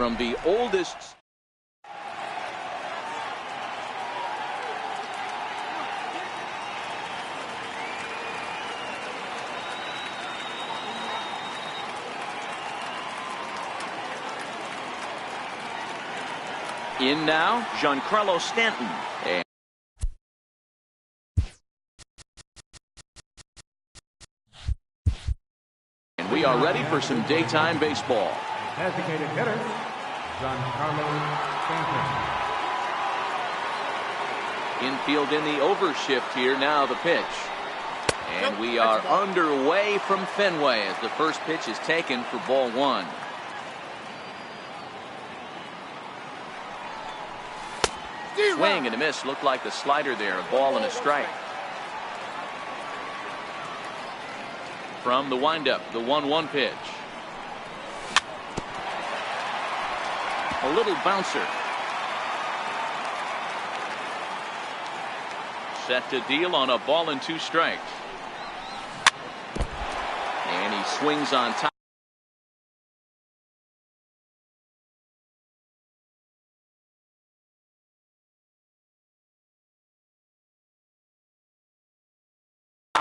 from the oldest. In now, Giancarlo Stanton. And we are ready for some daytime baseball. Designated hitter, Giancarlo Stanton. Infield in the overshift here. Now the pitch. And we are underway from Fenway as the first pitch is taken for ball one. Swing and a miss. Looked like the slider there. A ball and a strike. From the windup, the 1-1 pitch. A little bouncer. Set to deal on a ball and 2 strikes. And he swings on top.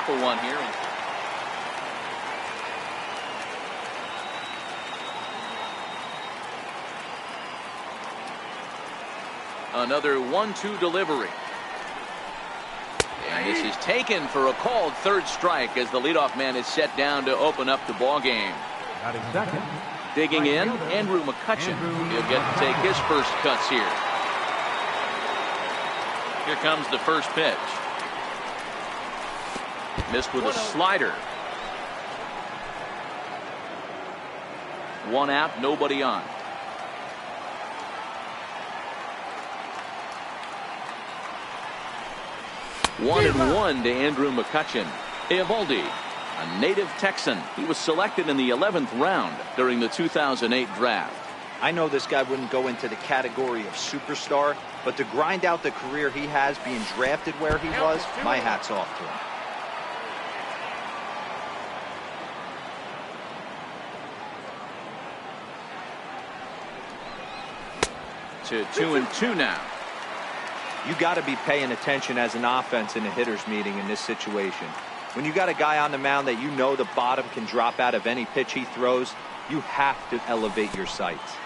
For one here. Another 1-2 delivery. And this is taken for a called third strike as the leadoff man is set down to open up the ball game. Digging in, Andrew McCutchen. He'll get to take his first cuts here. Here comes the first pitch. Missed with a slider. 1 out, nobody on. 1-1 to Andrew McCutchen. Eovaldi, a native Texan. He was selected in the 11th round during the 2008 draft. I know this guy wouldn't go into the category of superstar, but to grind out the career he has being drafted where he was, my hat's off to him. To 2-2 now. You got to be paying attention as an offense in a hitter's meeting in this situation. When you got a guy on the mound that you know the bottom can drop out of any pitch he throws, you have to elevate your sights.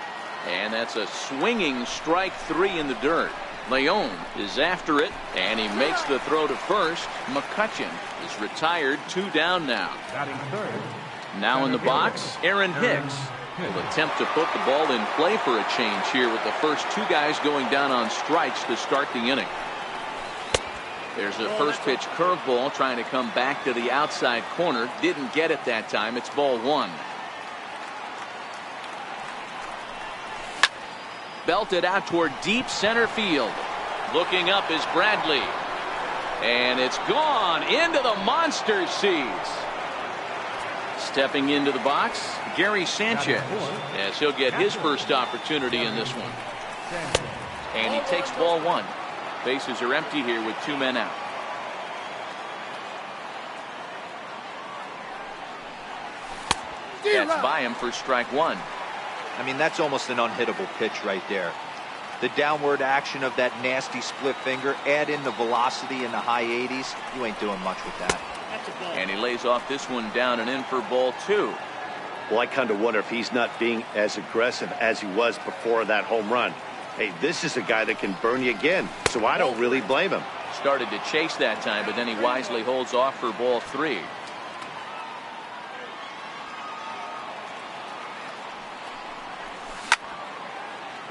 And that's a swinging strike 3 in the dirt. Leon is after it, and he makes the throw to first. McCutchen is retired. 2 down now. Now in the box, Aaron Hicks will attempt to put the ball in play for a change here with the first 2 guys going down on strikes to start the inning. There's a first pitch curveball trying to come back to the outside corner. Didn't get it that time. It's ball 1. Belted out toward deep center field. Looking up is Bradley. And it's gone into the monster seats. Stepping into the box, Gary Sanchez, as he'll get his first opportunity in this one. And he takes ball 1. Bases are empty here with 2 men out. That's by him for strike 1. I mean, that's almost an unhittable pitch right there. The downward action of that nasty split finger, add in the velocity in the high 80s, you ain't doing much with that. And he lays off this one down and in for ball 2. Well, I kind of wonder if he's not being as aggressive as he was before that home run. Hey, this is a guy that can burn you again, so I don't really blame him. Started to chase that time, but then he wisely holds off for ball 3.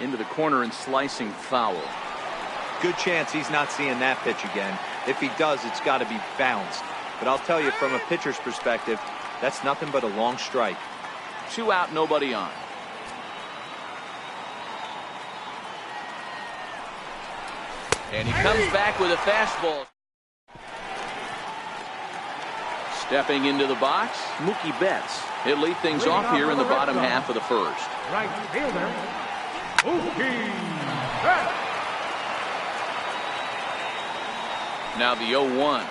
Into the corner and slicing foul. Good chance he's not seeing that pitch again. If he does, it's got to be bounced. But I'll tell you, from a pitcher's perspective, that's nothing but a long strike. 2 out, nobody on. And he comes back with a fastball. Stepping into the box, Mookie Betts. He'll lead things off here in the bottom half of the first. Right fielder, Mookie Betts. Now the 0-1.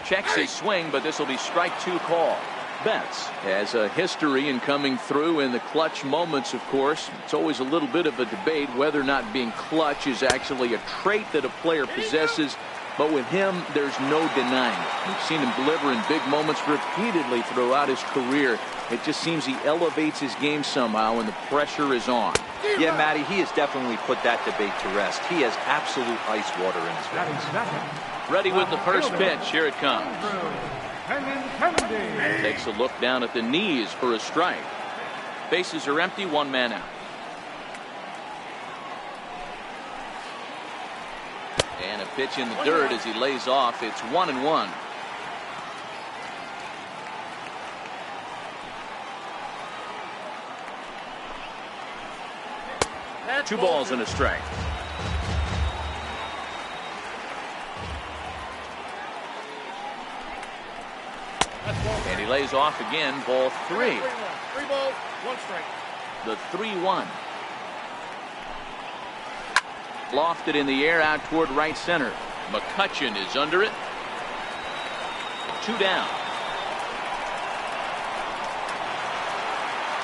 Checks his swing, but this will be strike 2 call. Betts has a history in coming through in the clutch moments, of course. It's always a little bit of a debate whether or not being clutch is actually a trait that a player possesses. But with him, there's no denying it. We've seen him deliver in big moments repeatedly throughout his career. It just seems he elevates his game somehow when the pressure is on. Yeah, Matty, he has definitely put that debate to rest. He has absolute ice water in his veins. Ready with the first pitch. Here it comes. Takes a look down at the knees for a strike. Bases are empty, one man out. And a pitch in the dirt as he lays off. It's 1-1. Two balls and a strike. And he lays off again. Ball 3. 3 balls, 1 strike. The 3-1. Lofted in the air out toward right center. McCutchen is under it. 2 down.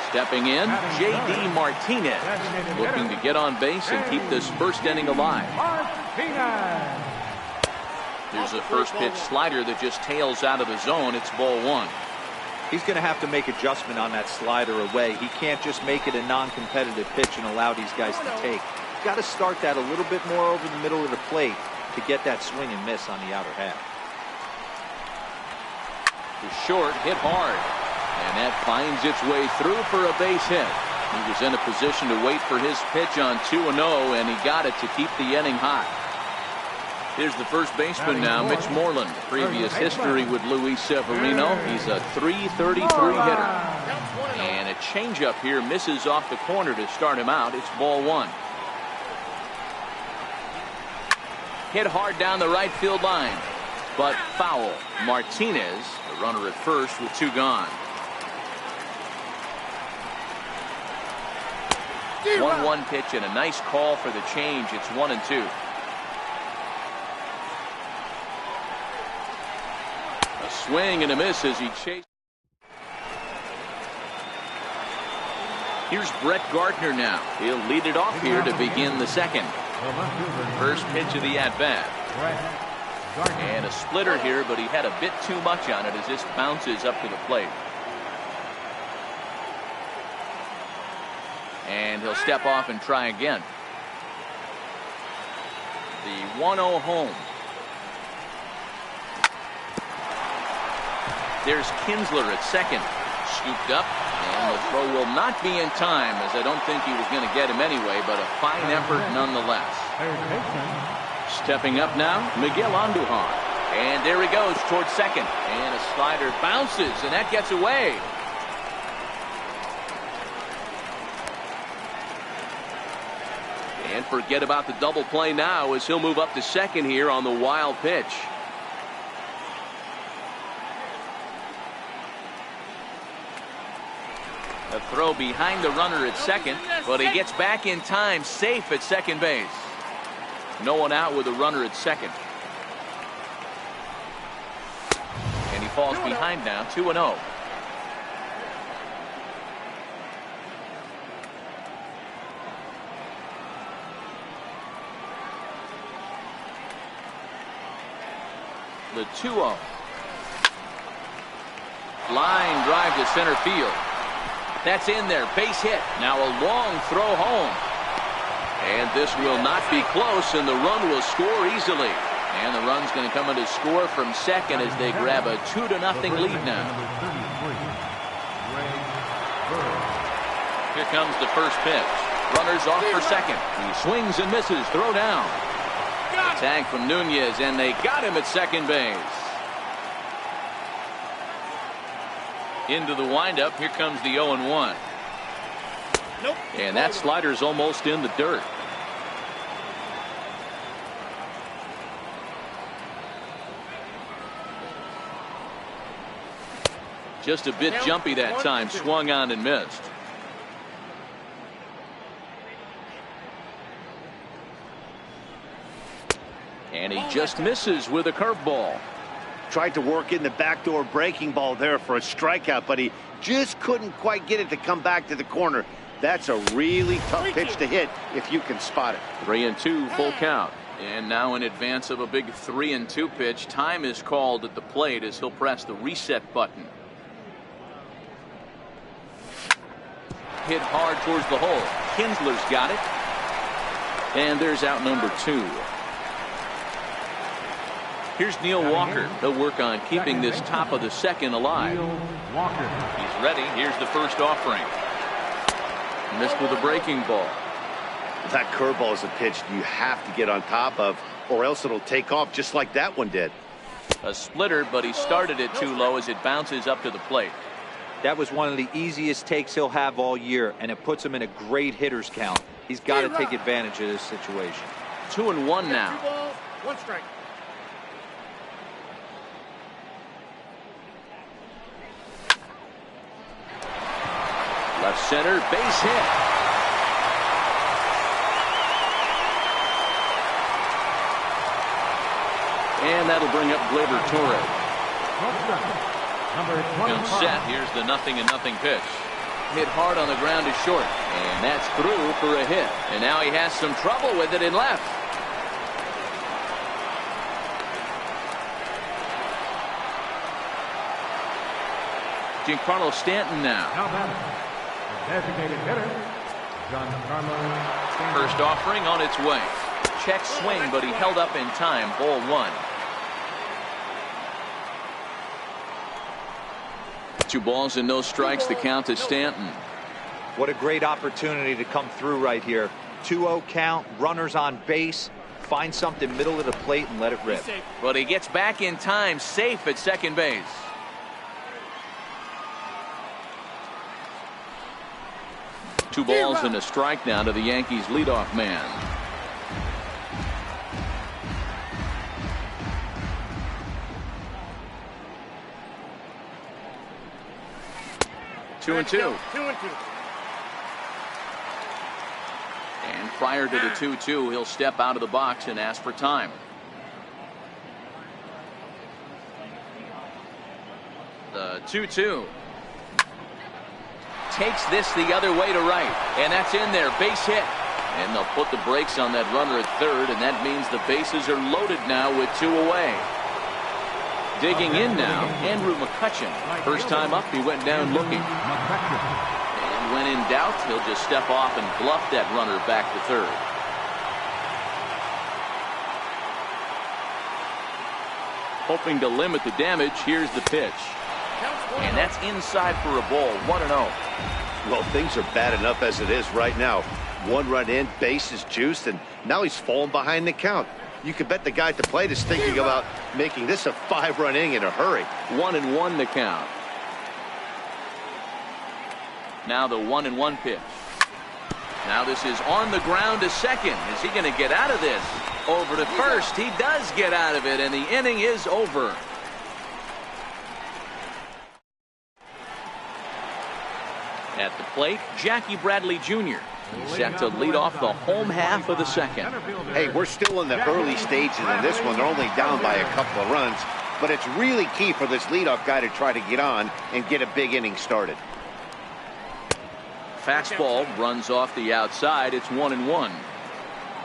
Stepping in, J.D. Martinez, looking to get on base and keep this first inning alive. There's a first pitch slider that just tails out of the zone. It's ball 1. He's going to have to make adjustment on that slider away. He can't just make it a non-competitive pitch and allow these guys to take. He's got to start that a little bit more over the middle of the plate to get that swing and miss on the outer half. The short hit hard. And that finds its way through for a base hit. He was in a position to wait for his pitch on 2-0, and he got it to keep the inning hot. Here's the first baseman now, Mitch Moreland. Previous history with Luis Severino. He's a .333 hitter. And a changeup here misses off the corner to start him out. It's ball 1. Hit hard down the right field line, but foul. Martinez, the runner at first with 2 gone. 1-1 pitch and a nice call for the change. It's 1-2. A swing and a miss as he chases. Here's Brett Gardner now. He'll lead it off here to begin the second. First pitch of the at-bat. And a splitter here, but he had a bit too much on it as this bounces up to the plate. And he'll step off and try again. The 1-0 home. There's Kinsler at second. Scooped up. And the throw will not be in time, as I don't think he was going to get him anyway, but a fine effort nonetheless. Stepping up now, Miguel Andujar. And there he goes towards second. And a slider bounces, and that gets away. And forget about the double play now as he'll move up to second here on the wild pitch. A throw behind the runner at second, but he gets back in time, safe at second base. No one out with a runner at second. And he falls behind now, 2-0. The 2-0. Line drive to center field. That's in there. Base hit. Now a long throw home. And this will not be close, and the run will score easily. And the run's going to come in to score from second as they grab a 2-0 lead now. Here comes the first pitch. Runners off for second. He swings and misses. Throw down. Tag from Nunez, and they got him at second base. Into the windup. Here comes the 0-1. Nope. And that slider's almost in the dirt. Just a bit jumpy that time. Swung on and missed. And he just misses with a curveball. Tried to work in the backdoor breaking ball there for a strikeout, but he just couldn't quite get it to come back to the corner. That's a really tough pitch to hit if you can spot it. 3-2 full count. And now in advance of a big 3-2 pitch, time is called at the plate as he'll press the reset button. Hit hard towards the hole. Kinsler's got it. And there's out number 2. Here's Neil Walker. He'll work on keeping this top of the second alive. He's ready. Here's the first offering. Missed with a breaking ball. That curveball is a pitch you have to get on top of, or else it'll take off just like that one did. A splitter, but he started it too low as it bounces up to the plate. That was one of the easiest takes he'll have all year, and it puts him in a great hitter's count. He's got to take advantage of this situation. 2-1 now. 2 balls, 1 strike. Left center, base hit. And that'll bring up Gleyber Torres. Count set. Here's the 0-0 pitch. Hit hard on the ground to short. And that's through for a hit. And now he has some trouble with it in left. Giancarlo Stanton now. Designated hitter, Giancarlo Stanton. First offering on its way. Check swing, but he held up in time. Ball 1. 2 balls and no strikes. The count to Stanton. What a great opportunity to come through right here. 2-0 count, runners on base. Find something middle of the plate and let it rip. But he gets back in time, safe at second base. Two balls and a strike now to the Yankees leadoff man. Two and two. And prior to the 2-2, he'll step out of the box and ask for time. The 2-2. Takes this the other way to right, and that's in there. Base hit, and they'll put the brakes on that runner at third, and that means the bases are loaded now with 2 away. Digging in now, Andrew McCutchen. First time up, he went down looking. And when in doubt, he'll just step off and bluff that runner back to third. Hoping to limit the damage, here's the pitch. And that's inside for a ball. 1-0. Well, things are bad enough as it is right now. 1 run in, base is juiced, and now he's falling behind the count. You could bet the guy at the plate is thinking about making this a 5-run inning in a hurry. 1-1 the count. Now the 1-1 pitch. Now this is on the ground to second. Is he going to get out of this? Over to first. He does get out of it, and the inning is over. At the plate, Jackie Bradley Jr. He's set to lead off the home half of the second. Hey, we're still in the early stages in this one. They're only down by a couple of runs, but it's really key for this leadoff guy to try to get on and get a big inning started. Fastball runs off the outside. It's 1-1.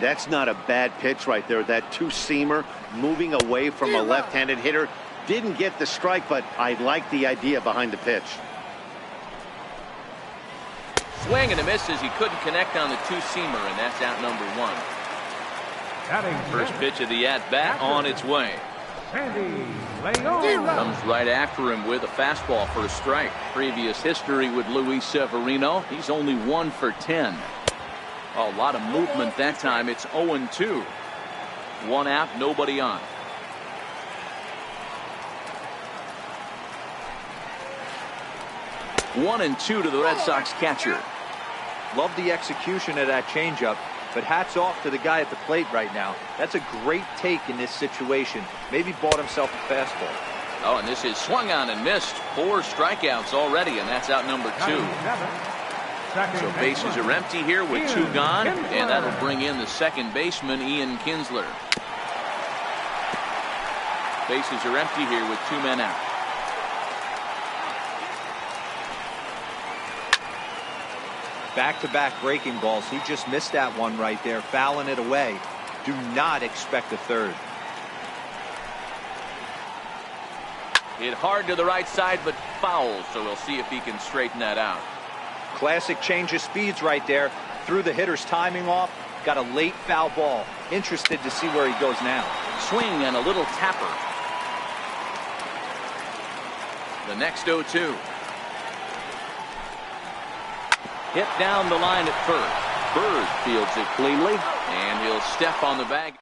That's not a bad pitch right there. That 2-seamer moving away from a left-handed hitter. Didn't get the strike, but I like the idea behind the pitch. Swing and a miss as he couldn't connect on the 2-seamer, and that's out number 1. First pitch of the at-bat on its way. Comes right after him with a fastball for a strike. Previous history with Luis Severino. He's only 1 for 10. A lot of movement that time. It's 0-2. 1 out, nobody on. One and 2 to the Red Sox catcher. Love the execution of that changeup, but hats off to the guy at the plate right now. That's a great take in this situation. Maybe bought himself a fastball. Oh, and this is swung on and missed. 4 strikeouts already, and that's out number 2. So bases are empty here with 2 gone, and that'll bring in the second baseman, Ian Kinsler. Bases are empty here with 2 men out. Back-to-back breaking balls. He just missed that one right there, fouling it away. Do not expect a third. Hit hard to the right side, but foul, so we'll see if he can straighten that out. Classic change of speeds right there. Threw the hitter's timing off. Got a late foul ball. Interested to see where he goes now. Swing and a little tapper. The next 0-2. Hit down the line at first. Bird fields it cleanly, and he'll step on the bag.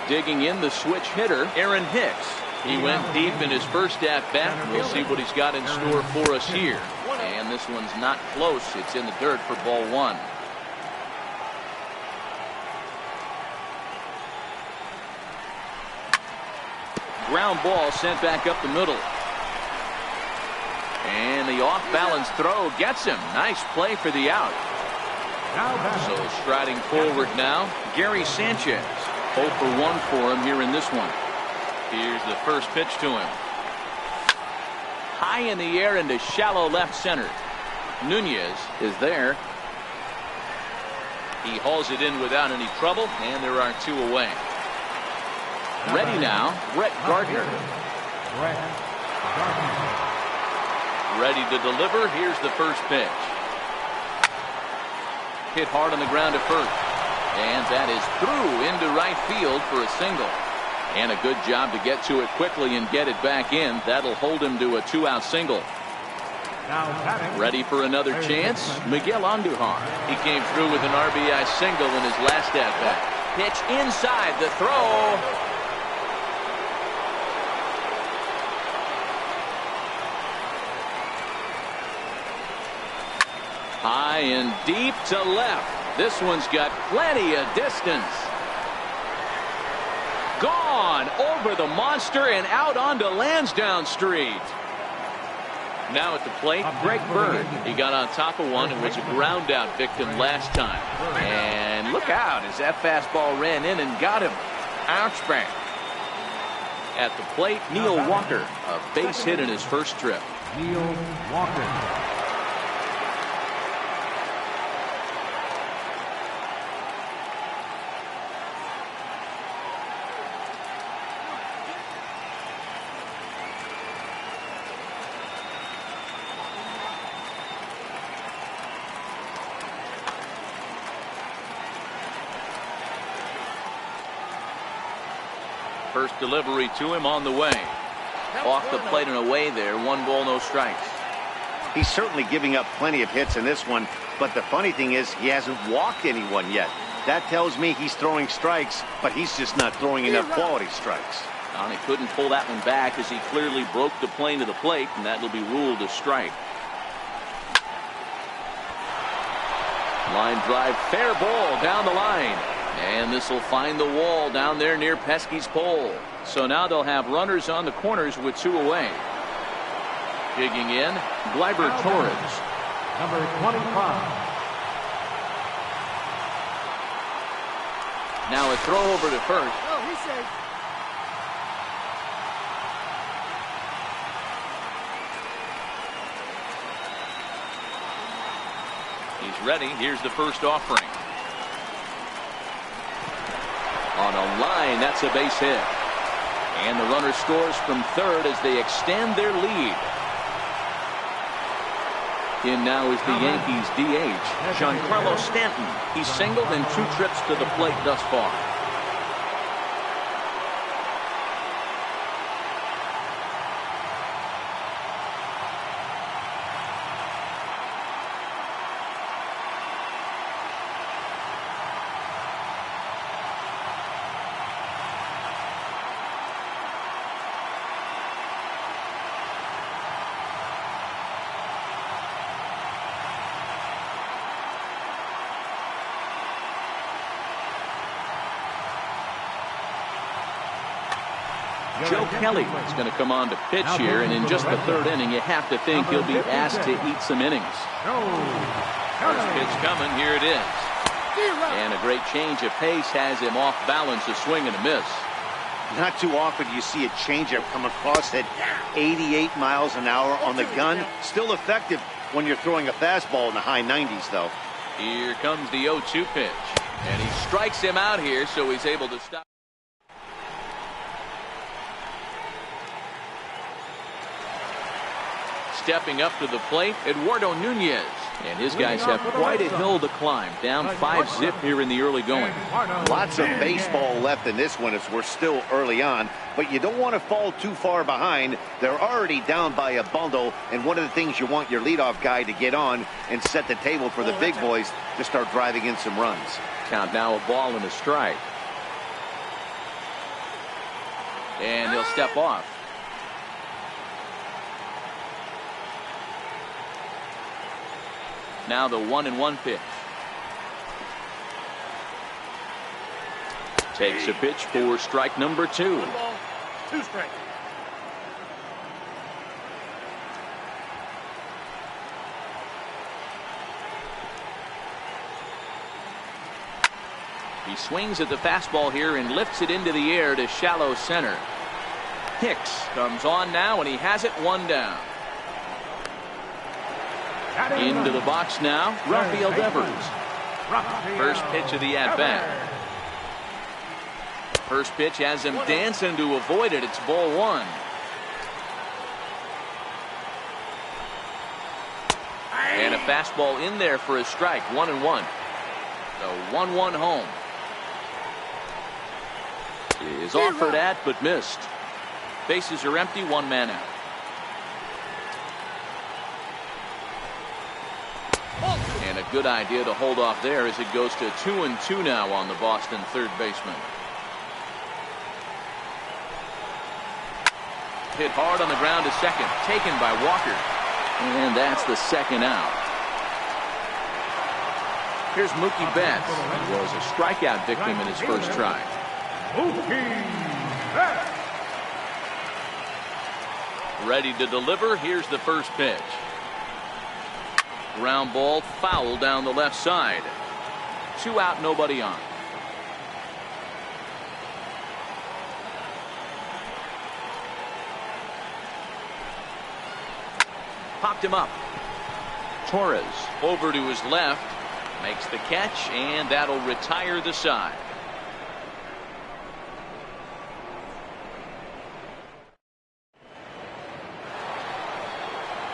Digging in the switch hitter, Aaron Hicks. He went deep in his first at-bat. We'll see what he's got in store for us here. And this one's not close. It's in the dirt for ball 1. Ground ball sent back up the middle. And the off-balance throw gets him. Nice play for the out. So striding forward now, Gary Sanchez. 0 for 1 for him here in this one. Here's the first pitch to him. High in the air into shallow left center. Nunez is there. He hauls it in without any trouble, and there are 2 away. Ready now, Brett Gardner. Ready to deliver. Here's the first pitch. Hit hard on the ground at first. And that is through into right field for a single. And a good job to get to it quickly and get it back in. That'll hold him to a 2-out single. Ready for another chance? Miguel Andujar. He came through with an RBI single in his last at-bat. Pitch inside the throw. High and deep to left. This one's got plenty of distance. Gone over the monster and out onto Lansdowne Street. Now at the plate, Greg Bird. He got on top of one and was a ground out victim last time. And look out as that fastball ran in and got him. Ouch bang. At the plate, Neil Walker. A base hit in his first trip. Neil Walker. First delivery to him on the way. Off the plate and away there. 1 ball, no strikes. He's certainly giving up plenty of hits in this one, but the funny thing is he hasn't walked anyone yet. That tells me he's throwing strikes, but he's just not throwing enough quality strikes. And he couldn't pull that one back as he clearly broke the plane to the plate, and that will be ruled a strike. Line drive, fair ball down the line. And this will find the wall down there near Pesky's pole. So now they'll have runners on the corners with 2 away. Digging in, Gleyber Torres. Number 25. Now a throw over to first. Oh, he's safe. He's ready. Here's the first offering. On a line, that's a base hit. And the runner scores from third as they extend their lead. In now is the Yankees DH, Giancarlo Stanton. He's singled in 2 trips to the plate thus far. Joe Kelly is going to come on to pitch here, and in just the 3rd inning, you have to think he'll be asked to eat some innings. First pitch coming, here it is. And a great change of pace has him off balance, a swing and a miss. Not too often do you see a changeup come across at 88 miles an hour on the gun. Still effective when you're throwing a fastball in the high 90s, though. Here comes the 0-2 pitch. And he strikes him out here, so he's able to stop. Stepping up to the plate, Eduardo Nunez. And his guys have quite a hill to climb. Down 5-zip here in the early going. Lots of baseball left in this one as we're still early on. But you don't want to fall too far behind. They're already down by a bundle. And one of the things you want your leadoff guy to get on and set the table for the big boys to start driving in some runs. Count now, a ball and a strike. And he'll step off. Now the 1-1 pitch. Takes a pitch for strike number 2. 1 ball, 2 strikes. He swings at the fastball here and lifts it into the air to shallow center. Hicks comes on now, and he has it 1 down. Into the box now, Rafael Devers. First pitch of the at-bat. First pitch has him dancing to avoid it. It's ball 1. And a fastball in there for a strike. 1-1. The 1-1 home. Is offered at but missed. Bases are empty, 1 man out. And a good idea to hold off there as it goes to 2-2 now on the Boston third baseman. Hit hard on the ground to second. Taken by Walker. And that's the second out. Here's Mookie Betts. He was a strikeout victim in his first try. Ready to deliver. Here's the first pitch. Ground ball foul down the left side. 2 out, nobody on. Popped him up. Torres over to his left. Makes the catch, and that'll retire the side.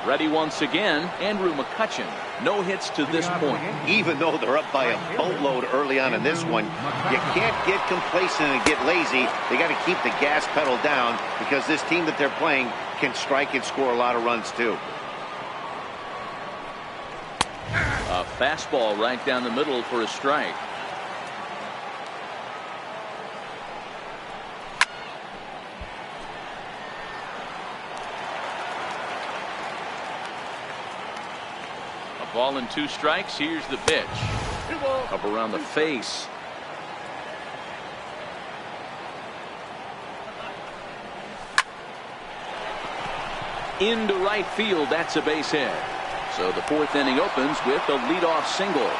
Ready once again, Andrew McCutchen. No hits to this point. Even though they're up by a boatload early on in this one, you can't get complacent and get lazy. They got to keep the gas pedal down because this team that they're playing can strike and score a lot of runs too. A fastball right down the middle for a strike. A ball and 2 strikes. Here's the pitch. Up around the face. Into right field. That's a base hit. So the 4th inning opens with a leadoff single.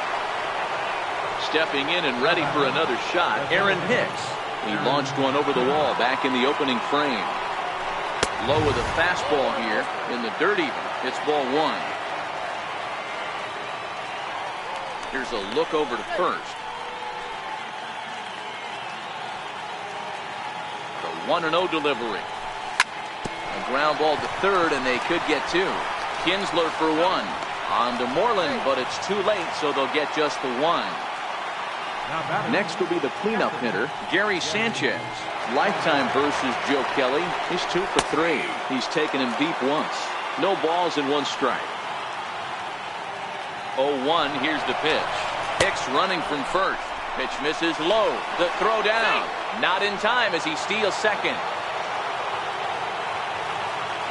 Stepping in and ready for another shot, Aaron Hicks. He launched one over the wall back in the opening frame. Low with a fastball here in the dirt even. It's ball 1. Here's a look over to first. The 1-0 delivery. A ground ball to third, and they could get 2. Kinsler for 1. On to Moreland, but it's too late, so they'll get just the 1. Next will be the cleanup hitter, Gary Sanchez. Lifetime versus Joe Kelly. He's 2 for 3. He's taken him deep once. No balls and 1 strike. 0-1. Here's the pitch. Hicks running from first. Pitch misses low. The throw down. Not in time as he steals second.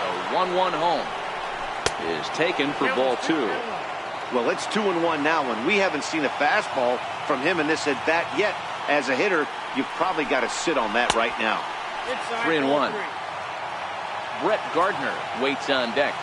The 1-1 home is taken for ball 2. Well, it's 2-1 now, and we haven't seen a fastball from him in this at bat yet. As a hitter, you've probably got to sit on that right now. 3-1. Brett Gardner waits on deck.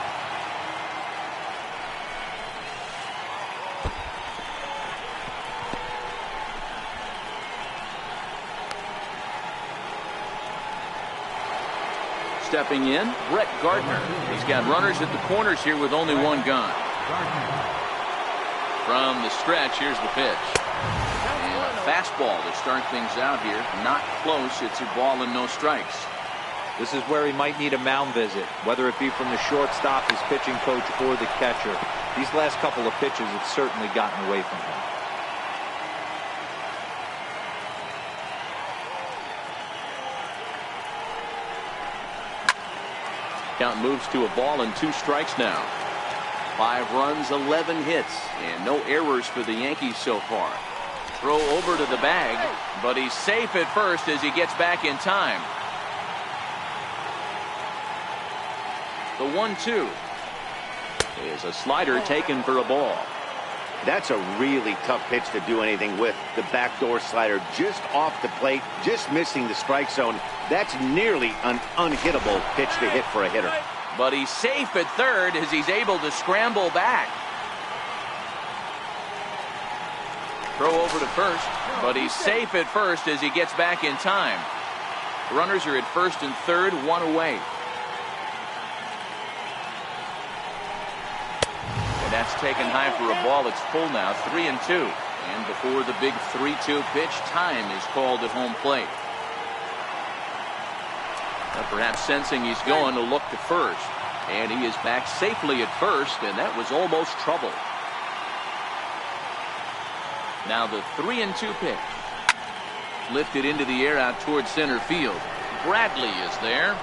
Stepping in, Brett Gardner. He's got runners at the corners here with only one gun. From the stretch, here's the pitch. And a fastball to start things out here. Not close. It's a ball and no strikes. This is where he might need a mound visit, whether it be from the shortstop, his pitching coach, or the catcher. These last couple of pitches have certainly gotten away from him. Count moves to a ball and 2 strikes now. 5 runs, 11 hits, and no errors for the Yankees so far. Throw over to the bag, but he's safe at first as he gets back in time. The 1-2 is a slider taken for a ball. That's a really tough pitch to do anything with. The backdoor slider just off the plate, just missing the strike zone. That's nearly an unhittable pitch to hit for a hitter. But he's safe at third as he's able to scramble back. Throw over to first, but he's safe at first as he gets back in time. Runners are at first and third, 1 away. And that's taken high for a ball. It's full now, 3-2. And before the big 3-2 pitch, time is called at home plate. Perhaps sensing he's going to look to first. And he is back safely at first, and that was almost trouble. Now the 3-2 pitch. Lifted into the air out towards center field. Bradley is there.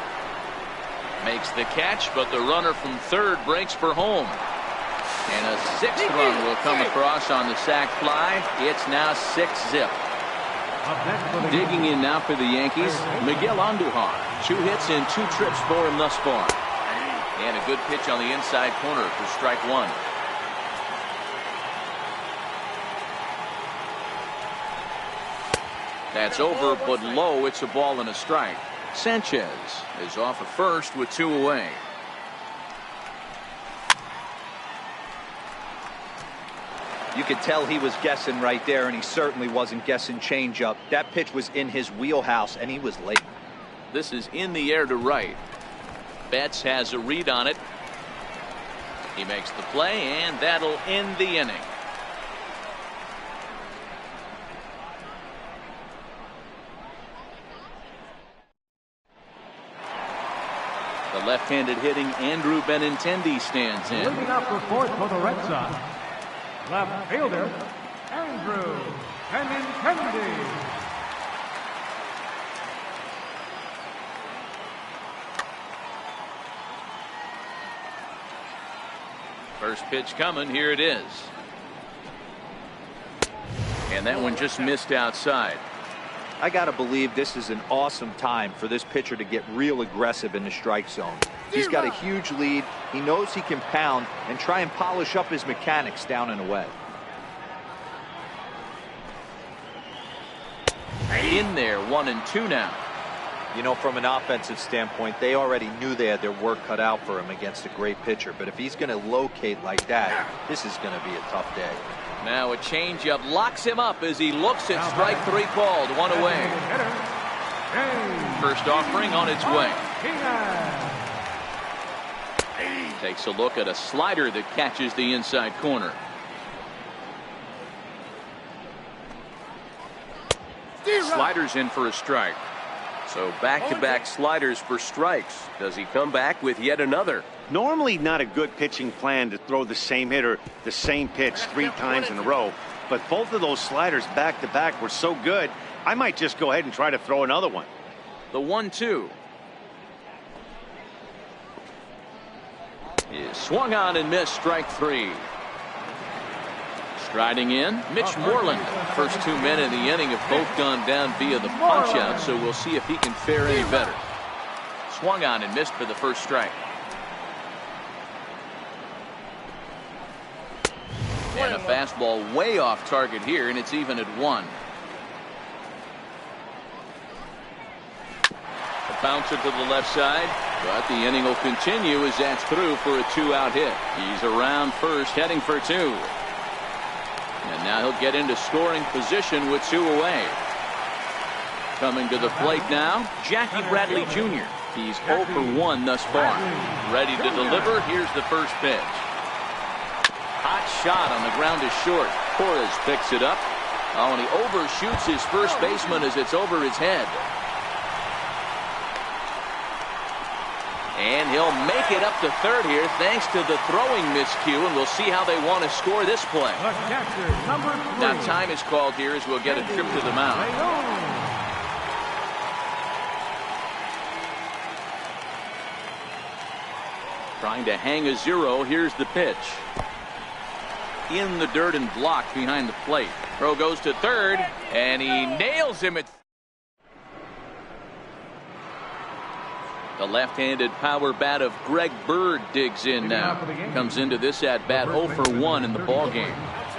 Makes the catch, but the runner from third breaks for home. And a 6th run will come across on the sac fly. It's now 6-zip. Digging in now for the Yankees, Miguel Andujar. 2 hits and 2 trips for him thus far. And a good pitch on the inside corner for strike 1. That's over, but low. It's a ball and a strike. Sanchez is off at first with 2 away. You could tell he was guessing right there, and he certainly wasn't guessing changeup. That pitch was in his wheelhouse, and he was late. This is in the air to right. Betts has a read on it. He makes the play, and that'll end the inning. The left-handed hitting Andrew Benintendi stands in. Leading up for fourth for the Red Sox, left fielder Andrew Benintendi. First pitch coming. Here it is. And that one just missed outside. I got to believe this is an awesome time for this pitcher to get real aggressive in the strike zone. He's got a huge lead. He knows he can pound and try and polish up his mechanics down and away. In there, 1-2 now. You know, from an offensive standpoint, they already knew they had their work cut out for him against a great pitcher. But if he's going to locate like that, this is going to be a tough day. Now a changeup locks him up as he looks at strike 3 called. 1 away. First offering on its way. Takes a look at a slider that catches the inside corner. Sliders in for a strike. So back-to-back sliders for strikes. Does he come back with yet another? Normally not a good pitching plan to throw the same hitter the same pitch 3 times in a row, but both of those sliders back-to-back were so good, I might just go ahead and try to throw another one. The 1-2 is swung on and missed. Strike 3. Striding in, Mitch Moreland. First 2 men in the inning have both gone down via the punch-out, so we'll see if he can fare any better. Swung on and missed for the first strike. And a fastball way off target here, and it's even at 1. A bouncer to the left side, but the inning will continue as that's through for a 2-out hit. He's around first, heading for 2. And now he'll get into scoring position with 2 away. Coming to the plate now, Jackie Bradley Jr. He's 0 for 1 thus far. Ready to deliver. Here's the first pitch. Hot shot on the ground is short. Torres picks it up. Oh, and he overshoots his first baseman as it's over his head. And he'll make it up to third here thanks to the throwing miscue, and we'll see how they want to score this play. The catcher, number 3. Now time is called here as we'll get a trip to the mound. Trying to hang a 0. Here's the pitch. In the dirt and blocked behind the plate. Throw goes to third, and he nails him at. The left-handed power bat of Greg Bird digs in now. Comes into this at-bat 0 for 1 in the ballgame.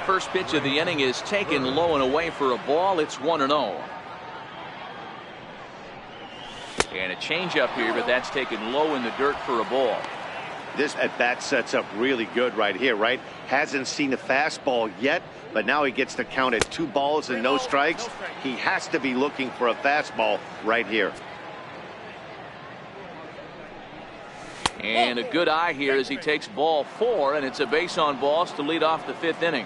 First pitch of the inning is taken low and away for a ball. It's 1-0. And a changeup here, but that's taken low in the dirt for a ball. This at-bat sets up really good right here, right? Hasn't seen a fastball yet, but now he gets to count at 2 balls and no strikes. He has to be looking for a fastball right here. And a good eye here as he takes ball 4, and it's a base on balls to lead off the 5th inning.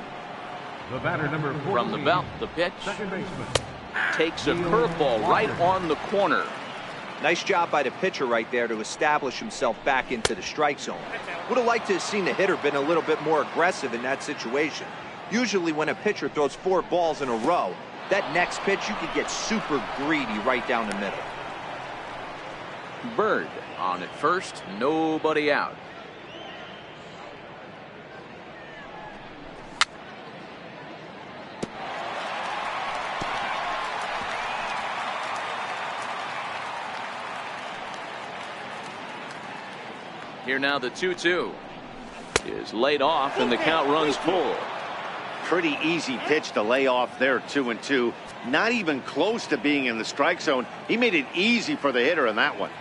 The batter, number 4. From the belt, the pitch. Second baseman. Takes a curveball right on the corner. Nice job by the pitcher right there to establish himself back into the strike zone. Would have liked to have seen the hitter been a little bit more aggressive in that situation. Usually when a pitcher throws 4 balls in a row, that next pitch you could get super greedy right down the middle. Bird on at first, nobody out. Here now the 2-2 is laid off and the count runs full. Pretty easy pitch to lay off there, 2-2. Not even close to being in the strike zone. He made it easy for the hitter in that one.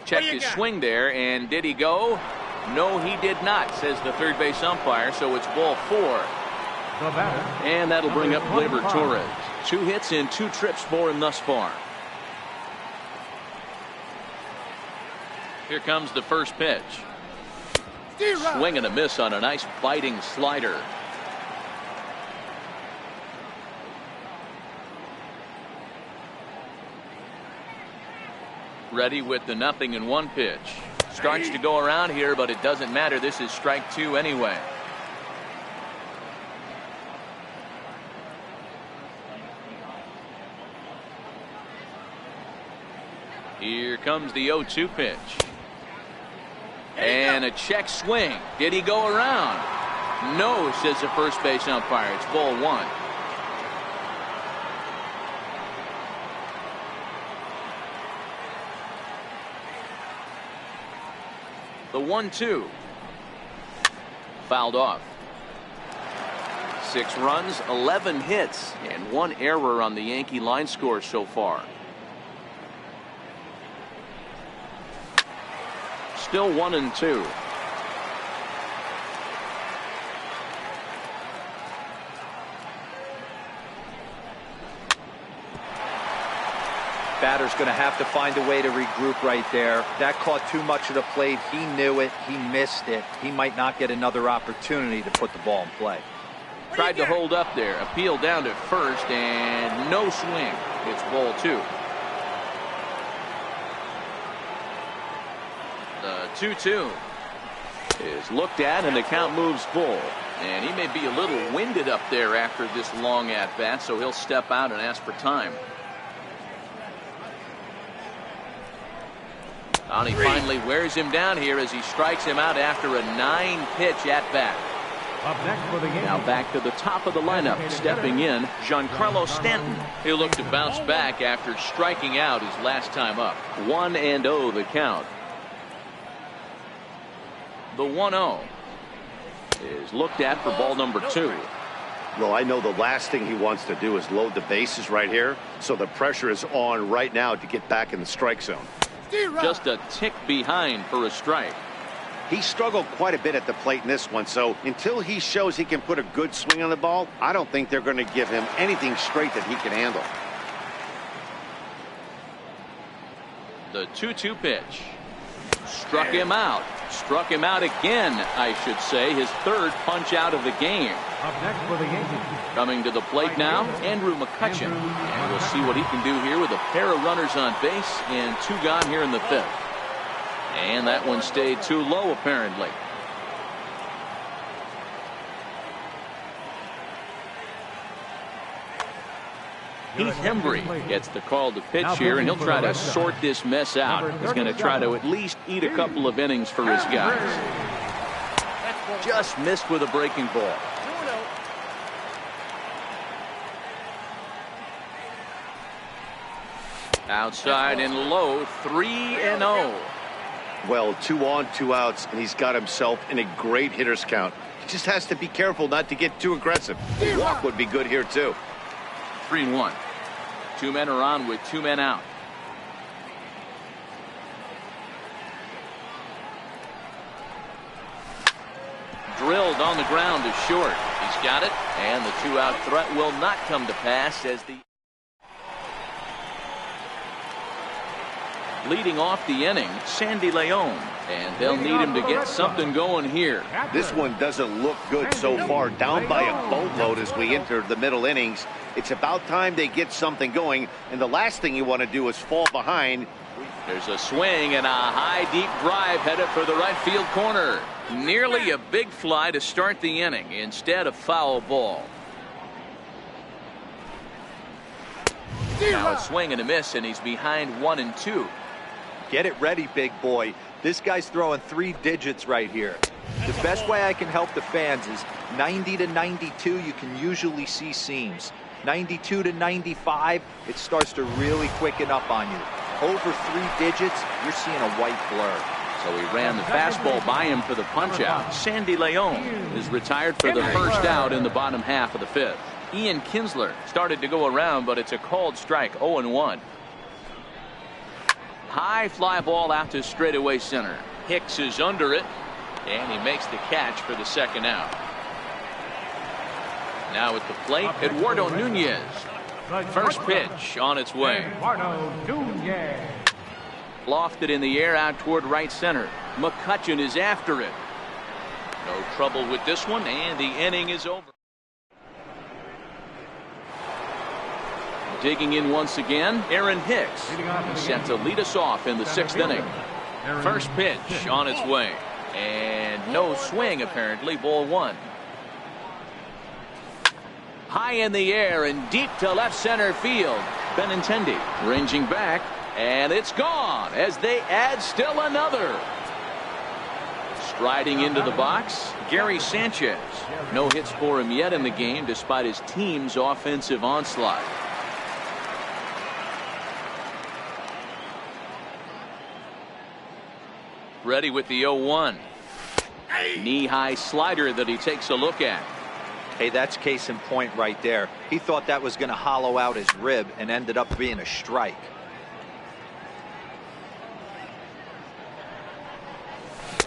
Checked his swing there, and did he go? No, he did not, says the third base umpire, so it's ball 4. The batter. And that'll bring up Gleyber Torres. 2 hits and 2 trips for him thus far. Here comes the first pitch. Swing and a miss on a nice biting slider. Ready with the 0-1 pitch. Starts to go around here, but it doesn't matter. This is strike 2 anyway. Here comes the 0-2 pitch. And a check swing. Did he go around? No, says the first base umpire. It's ball 1. The 1-2. Fouled off. 6 runs, 11 hits, and 1 error on the Yankee line score so far. Still 1-2. Batter's going to have to find a way to regroup right there. That caught too much of the plate. He knew it. He missed it. He might not get another opportunity to put the ball in play. Tried to hold up there. Appeal down to first, and no swing. It's ball 2. The 2-2 is looked at, and the count moves full. And he may be a little winded up there after this long at-bat, so he'll step out and ask for time. And he finally wears him down here as he strikes him out after a 9-pitch at-bat. Up next for the game. Now back to the top of the lineup. Stepping in, Giancarlo Stanton. He'll look to bounce back after striking out his last time up. 1-0 the count. The 1-0 is looked at for ball number 2. Well, I know the last thing he wants to do is load the bases right here, so the pressure is on right now to get back in the strike zone. Just a tick behind for a strike. He struggled quite a bit at the plate in this one, so until he shows he can put a good swing on the ball, I don't think they're going to give him anything straight that he can handle. The 2-2 pitch. Struck him out. Struck him out again, I should say. His third punch out of the game. Up next for the Yankees. Coming to the plate now, Andrew McCutchen. And we'll see what he can do here with a pair of runners on base and 2 gone here in the 5th. And that one stayed too low, apparently. Heath Hembry gets the call to pitch here, and he'll try to sort this mess out. He's going to try to at least eat a couple of innings for his guys. Just missed with a breaking ball. Outside and low, 3-0. Well, 2 on, 2 outs, and he's got himself in a great hitter's count. He just has to be careful not to get too aggressive. A walk would be good here, too. 3-1. 2 men are on with 2 men out. Drilled on the ground to short. He's got it, and the 2-out threat will not come to pass as the leading off the inning, Sandy Leon, and they'll need him to get something going here. This one doesn't look good so far. Down by a boatload as we enter the middle innings. It's about time they get something going, and the last thing you want to do is fall behind. There's a swing and a high deep drive headed for the right field corner. Nearly a big fly to start the inning. Instead, a foul ball. Now a swing and a miss, and he's behind 1-2. Get it ready, big boy. This guy's throwing 3 digits right here. The best way I can help the fans is 90 to 92, you can usually see seams. 92 to 95, it starts to really quicken up on you. Over 3 digits, you're seeing a white blur. So he ran the fastball by him for the punch out. Sandy Leon is retired for the first out in the bottom half of the 5th. Ian Kinsler started to go around, but it's a called strike. 0-1. High fly ball out to straightaway center. Hicks is under it, and he makes the catch for the second out. Now at the plate, Eduardo Nunez. First pitch on its way. Eduardo Nunez. Lofted in the air out toward right center. McCutchen is after it. No trouble with this one, and the inning is over. Digging in once again, Aaron Hicks. Set to lead us off in the 6th inning. First pitch on its way. And no swing, apparently. Ball 1. High in the air and deep to left center field. Benintendi ranging back. And it's gone as they add still another. Striding into the box, Gary Sanchez. No hits for him yet in the game despite his team's offensive onslaught. Ready with the 0-1. Knee-high slider that he takes a look at. Hey, that's case in point right there. He thought that was going to hollow out his rib and ended up being a strike.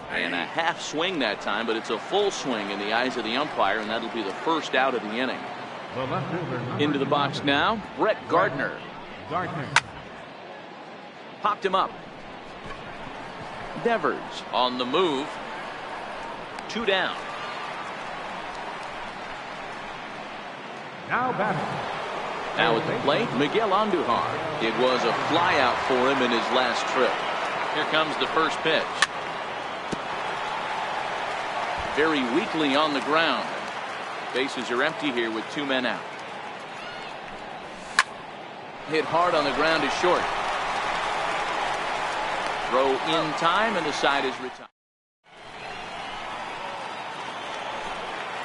And a half swing that time, but it's a full swing in the eyes of the umpire, and that'll be the first out of the inning. Into the box now, Brett Gardner. Popped him up. Devers on the move. 2 down. Now batting. Now at the plate, Miguel Andujar. It was a flyout for him in his last trip. Here comes the first pitch. Very weakly on the ground. Bases are empty here with 2 men out. Hit hard on the ground is short. Throw in time, and the side is retired.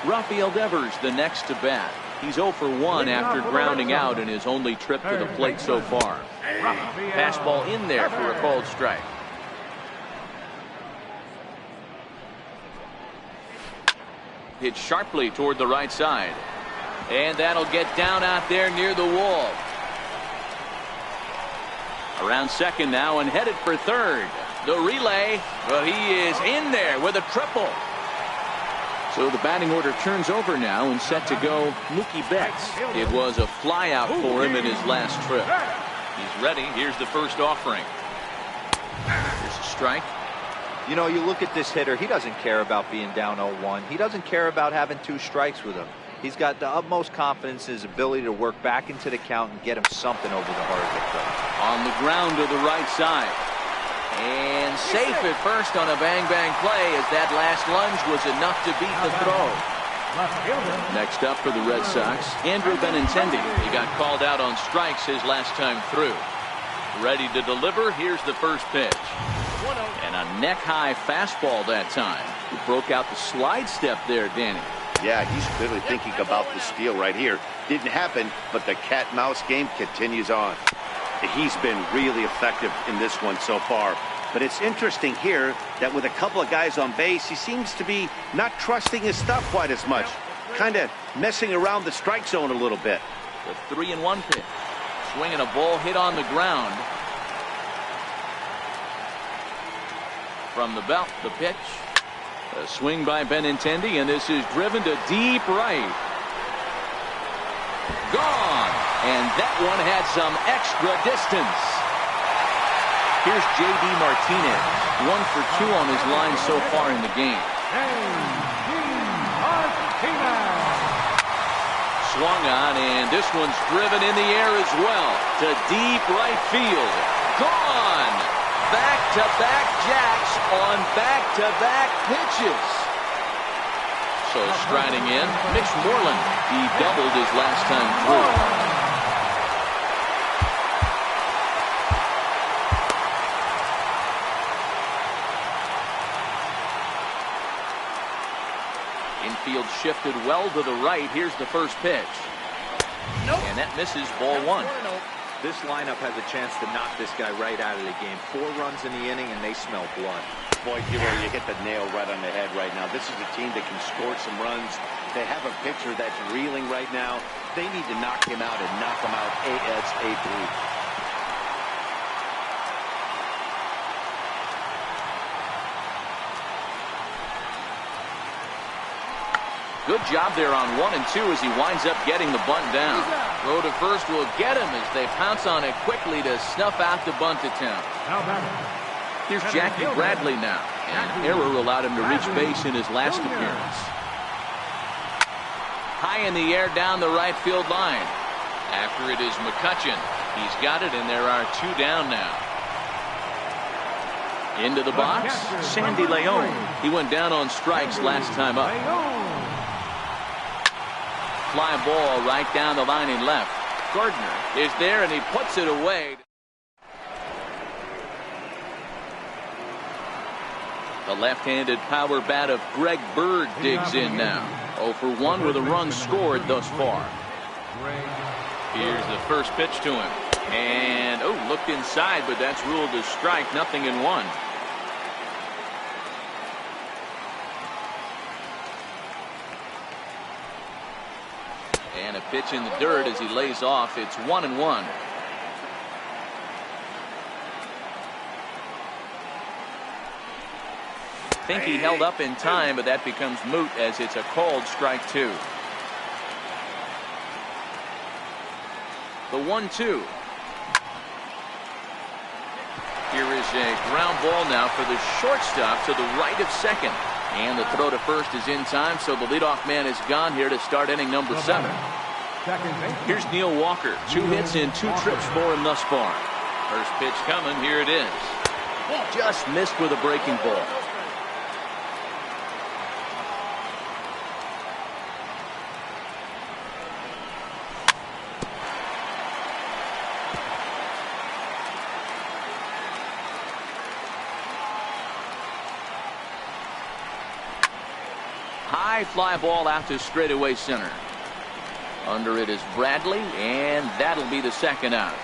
Rafael Devers the next to bat. He's 0 for 1 after grounding out in his only trip to the plate so far. Fastball in there for a called strike. Hit sharply toward the right side. And that'll get down out there near the wall. Around second now and headed for third. The relay, but he is in there with a triple. So the batting order turns over now and set to go Mookie Betts. It was a flyout for him in his last trip. He's ready. Here's the first offering. Here's a strike. You know, you look at this hitter, he doesn't care about being down 0-1. He doesn't care about having 2 strikes with him. He's got the utmost confidence in his ability to work back into the count and get him something over the heart of the plate. On the ground to the right side. And safe at first on a bang-bang play, as that last lunge was enough to beat the throw. Next up for the Red Sox, Andrew Benintendi. He got called out on strikes his last time through. Ready to deliver. Here's the first pitch. And a neck-high fastball that time. He broke out the slide step there, Danny. Yeah, he's clearly thinking about the steal right here. Didn't happen, but the cat-mouse game continues on. He's been really effective in this one so far. But it's interesting here that with a couple of guys on base, he seems to be not trusting his stuff quite as much. Kind of messing around the strike zone a little bit. The 3-1 pitch. Swinging a ball hit on the ground. From the belt, the pitch. A swing by Benintendi, and this is driven to deep right. Gone. And that one had some extra distance. Here's J.D. Martinez. 1 for 2 on his line so far in the game. Swung on, and this one's driven in the air as well to deep right field. Gone. Back-to-back jacks on back-to-back pitches. So striding in, Mitch Moreland. He doubled his last time through. Infield shifted well to the right. Here's the first pitch. And that misses, ball 1. This lineup has a chance to knock this guy right out of the game. 4 runs in the inning, and they smell blood. Boy, you hit the nail right on the head right now. This is a team that can score some runs. They have a pitcher that's reeling right now. They need to knock him out and knock him out ASAP. Good job there on 1 and 2 as he winds up getting the bunt down. Throw to first will get him as they pounce on it quickly to snuff out the bunt attempt. Here's Jackie Bradley now. An error allowed him to reach base in his last appearance. High in the air down the right field line. After it is McCutchen. He's got it, and there are 2 down now. Into the box, Sandy Leon. He went down on strikes last time up. Fly ball right down the line in left. Gardner is there, and he puts it away. The left-handed power bat of Greg Bird digs in now. 0 for 1 with a run scored thus far. Here's the first pitch to him. And, looked inside, but that's ruled a strike. 0-1. And a pitch in the dirt as he lays off. It's 1-1. Think he held up in time, but that becomes moot as it's a called strike 2. The 1-2. Here is a ground ball now for the shortstop to the right of second. And the throw to first is in time, so the leadoff man is gone here to start inning number 7. Here's Neil Walker. 2 hits and 2 trips for him thus far. First pitch coming. Here it is. Just missed with a breaking ball. High fly ball out to straightaway center. Under it is Bradley, and that'll be the second out.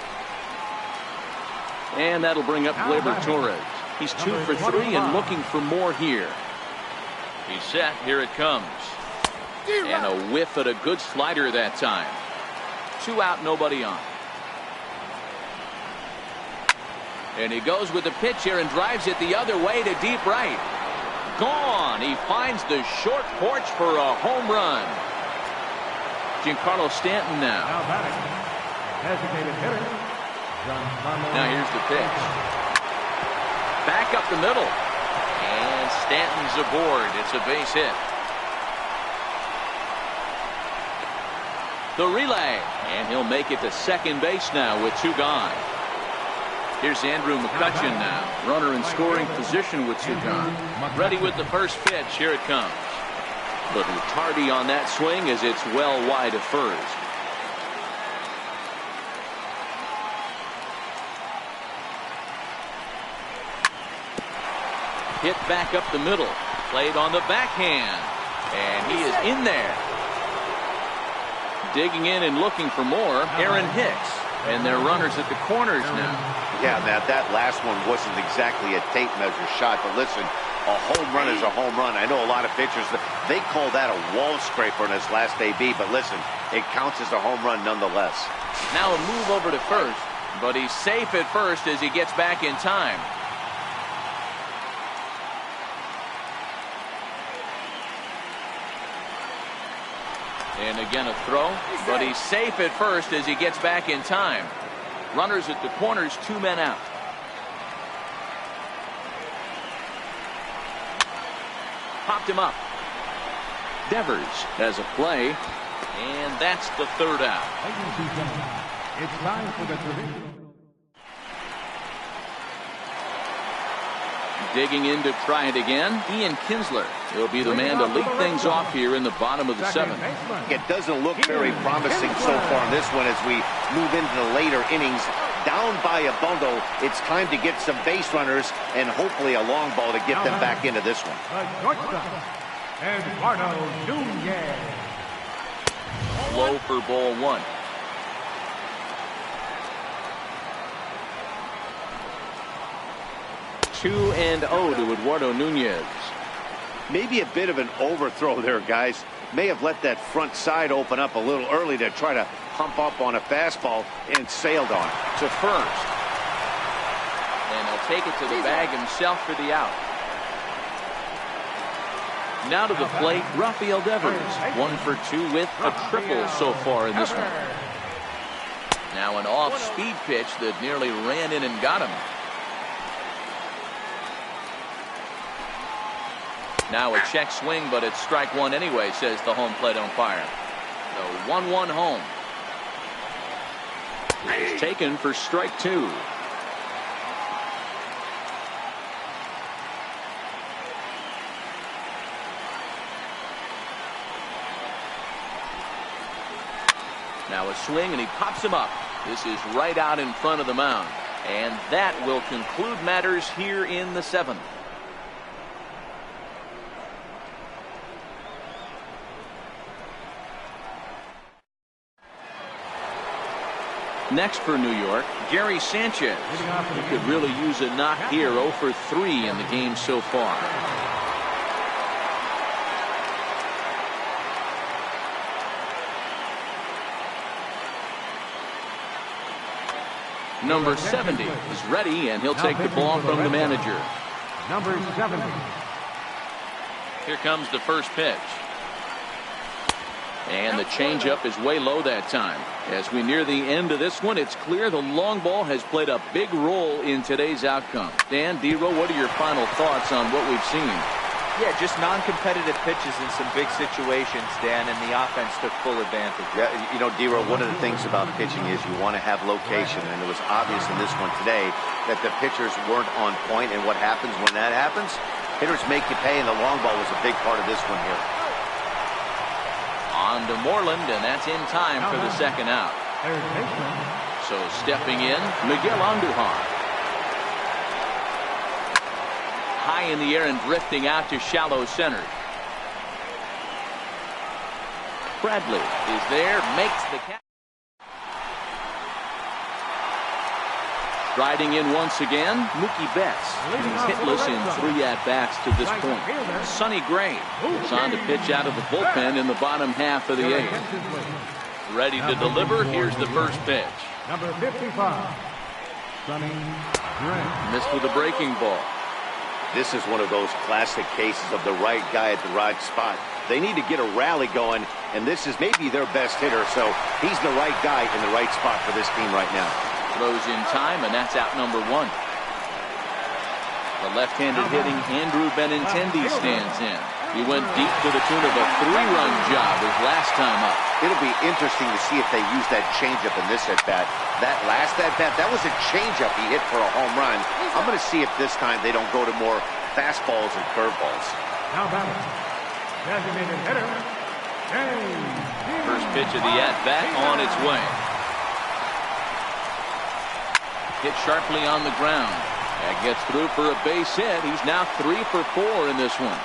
And that'll bring up Gleyber Torres. He's 2 for 3 and looking for more here. He's set. Here it comes. And a whiff at a good slider that time. 2 out, nobody on. And he goes with the pitch here and drives it the other way to deep right. Gone. He finds the short porch for a home run. Giancarlo Stanton now. Now here's the pitch. back up the middle. And Stanton's aboard. It's a base hit. The relay. And he'll make it to second base now with 2 gone. Here's Andrew McCutchen now. Runner in scoring position with 2 gone. Ready with the first pitch. Here it comes. Little tardy on that swing as it's well wide of first. Hit back up the middle. Played on the backhand. And he is in there. Digging in and looking for more, Aaron Hicks. And their runners at the corners now. Yeah, Matt, that last one wasn't exactly a tape measure shot, but listen, a home run is a home run. I know a lot of pitchers, they call that a wall scraper in his last AB, but listen, it counts as a home run nonetheless. Now a move over to first, but he's safe at first as he gets back in time. And again a throw, but he's safe at first as he gets back in time. Runners at the corners, 2 men out. Popped him up. Devers has a play, and that's the 3rd out. It's time for the traditional. Digging in to try it again, Ian Kinsler. He'll be the man to lead things off here in the bottom of the 7th. It doesn't look very promising so far in this one as we move into the later innings. Down by a bundle, it's time to get some base runners and hopefully a long ball to get them back into this one. The shortstop, Eduardo Nunez. Low for ball 1. Two and 0 to Eduardo Nunez. Maybe a bit of an overthrow there, guys. May have let that front side open up a little early to try to pump up on a fastball and sailed on it. To first. And he'll take it to the bag himself for the out. Now to the plate, Rafael Devers. 1 for 2 with a triple so far in this one. Now an off-speed pitch that nearly ran in and got him. Now a check swing, but it's strike 1 anyway, says the home plate umpire. The 1-1 home. It's taken for strike 2. Now a swing, and he pops him up. This is right out in front of the mound. And that will conclude matters here in the 7th. Next for New York, Gary Sanchez. He could really use a knock here. 0 for 3 in the game so far. Number 70 is ready, and he'll take the ball from the manager. Number 70. Here comes the first pitch. And the changeup is way low that time. As we near the end of this one, it's clear the long ball has played a big role in today's outcome. Dan, D-Row, what are your final thoughts on what we've seen? Yeah, just non-competitive pitches in some big situations, Dan, and the offense took full advantage. Yeah, you know, D-Row, one of the things about pitching is you want to have location, and it was obvious in this one today that the pitchers weren't on point, and what happens when that happens? Hitters make you pay, and the long ball was a big part of this one here. On to Moreland, and that's in time for the second out. So stepping in, Miguel Andujar. High in the air and drifting out to shallow center. Bradley is there, makes the catch. Riding in once again, Mookie Betts. He's hitless in 3 at-bats to this point. Sonny Gray is on to pitch out of the bullpen in the bottom half of the 8th. Ready to deliver. Here's the first pitch. Number 55, Sonny Gray. Missed with a breaking ball. This is one of those classic cases of the right guy at the right spot. They need to get a rally going, and this is maybe their best hitter, so he's the right guy in the right spot for this team right now. Throws in time, and that's out number 1. The left-handed hitting Andrew Benintendi stands in. He went deep to the tune of a 3-run job his last time up. It'll be interesting to see if they use that changeup in this at-bat. That last at-bat, that was a changeup he hit for a home run. I'm going to see if this time they don't go to more fastballs and curveballs. Now batting, designated hitter, First pitch of the at-bat on its way. Hit sharply on the ground. That gets through for a base hit. He's now 3 for 4 in this one.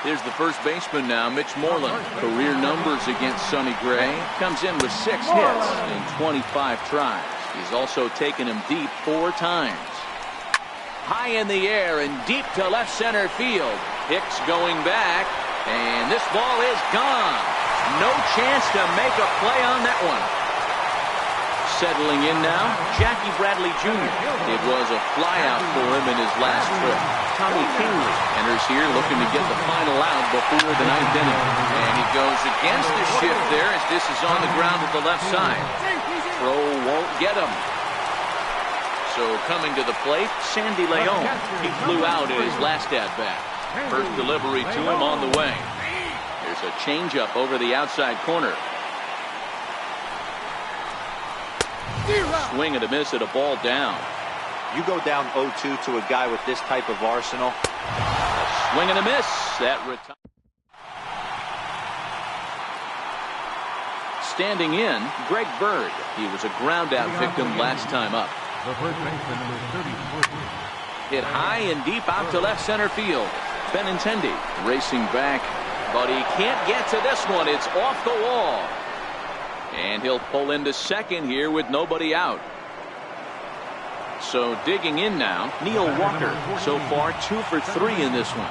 Here's the first baseman now, Mitch Moreland. Career numbers against Sonny Gray. Comes in with 6 hits in 25 tries. He's also taken him deep 4 times. High in the air and deep to left center field. Hicks going back, and this ball is gone. No chance to make a play on that one. Settling in now, Jackie Bradley Jr. It was a flyout for him in his last trip. Tommy Kingley enters here looking to get the final out before the 9th inning. And he goes against the shift there as this is on the ground at the left side. Throw won't get him. So coming to the plate, Sandy Leon. He flew out in his last at-bat. First delivery to him on the way. There's a changeup over the outside corner. Swing and a miss at a ball down. You go down 0-2 to a guy with this type of arsenal. A swing and a miss. That standing in, Greg Bird. He was a ground out victim last time up. Hit high and deep out to left center field. Benintendi racing back, but he can't get to this one. It's off the wall. And he'll pull into second here with nobody out. So digging in now, Neil Walker. So far 2 for 3 in this one.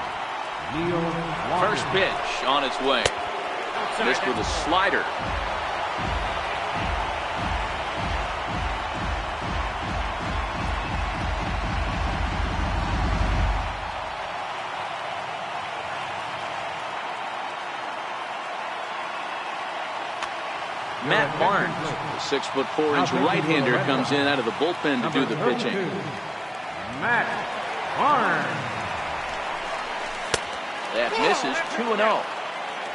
First pitch on its way. Missed with a slider. Matt Barnes, the 6'4" right-hander, comes in out of the bullpen to do the pitching. Matt Barnes. That misses 2-0.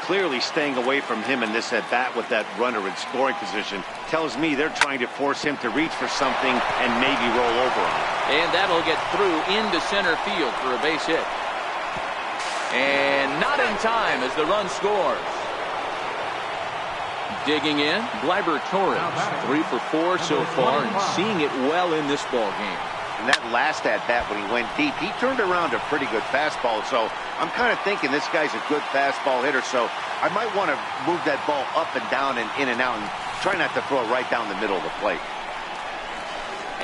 Clearly staying away from him in this at-bat with that runner in scoring position tells me they're trying to force him to reach for something and maybe roll over on it. And that'll get through into center field for a base hit. And not in time as the run scores. Digging in, Gleyber Torres, 3 for 4 so far and seeing it well in this ball game. And that last at-bat when he went deep, he turned around a pretty good fastball. So I'm kind of thinking this guy's a good fastball hitter. So I might want to move that ball up and down and in and out and try not to throw it right down the middle of the plate.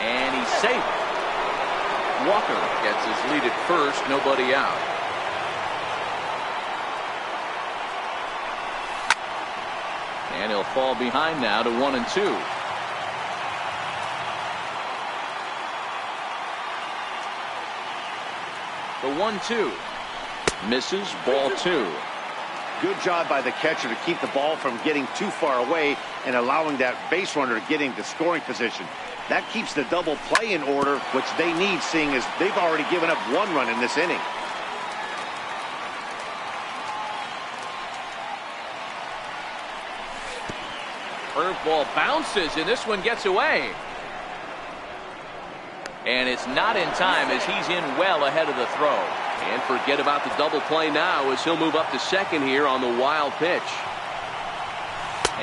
And he's safe. Walker gets his lead at first, nobody out. And he'll fall behind now to 1-2. The 1-2 misses, ball 2. Good job by the catcher to keep the ball from getting too far away and allowing that base runner to get into scoring position. That keeps the double play in order, which they need, seeing as they've already given up 1 run in this inning. Curveball bounces, and this one gets away. And it's not in time as he's in well ahead of the throw. And forget about the double play now as he'll move up to second here on the wild pitch.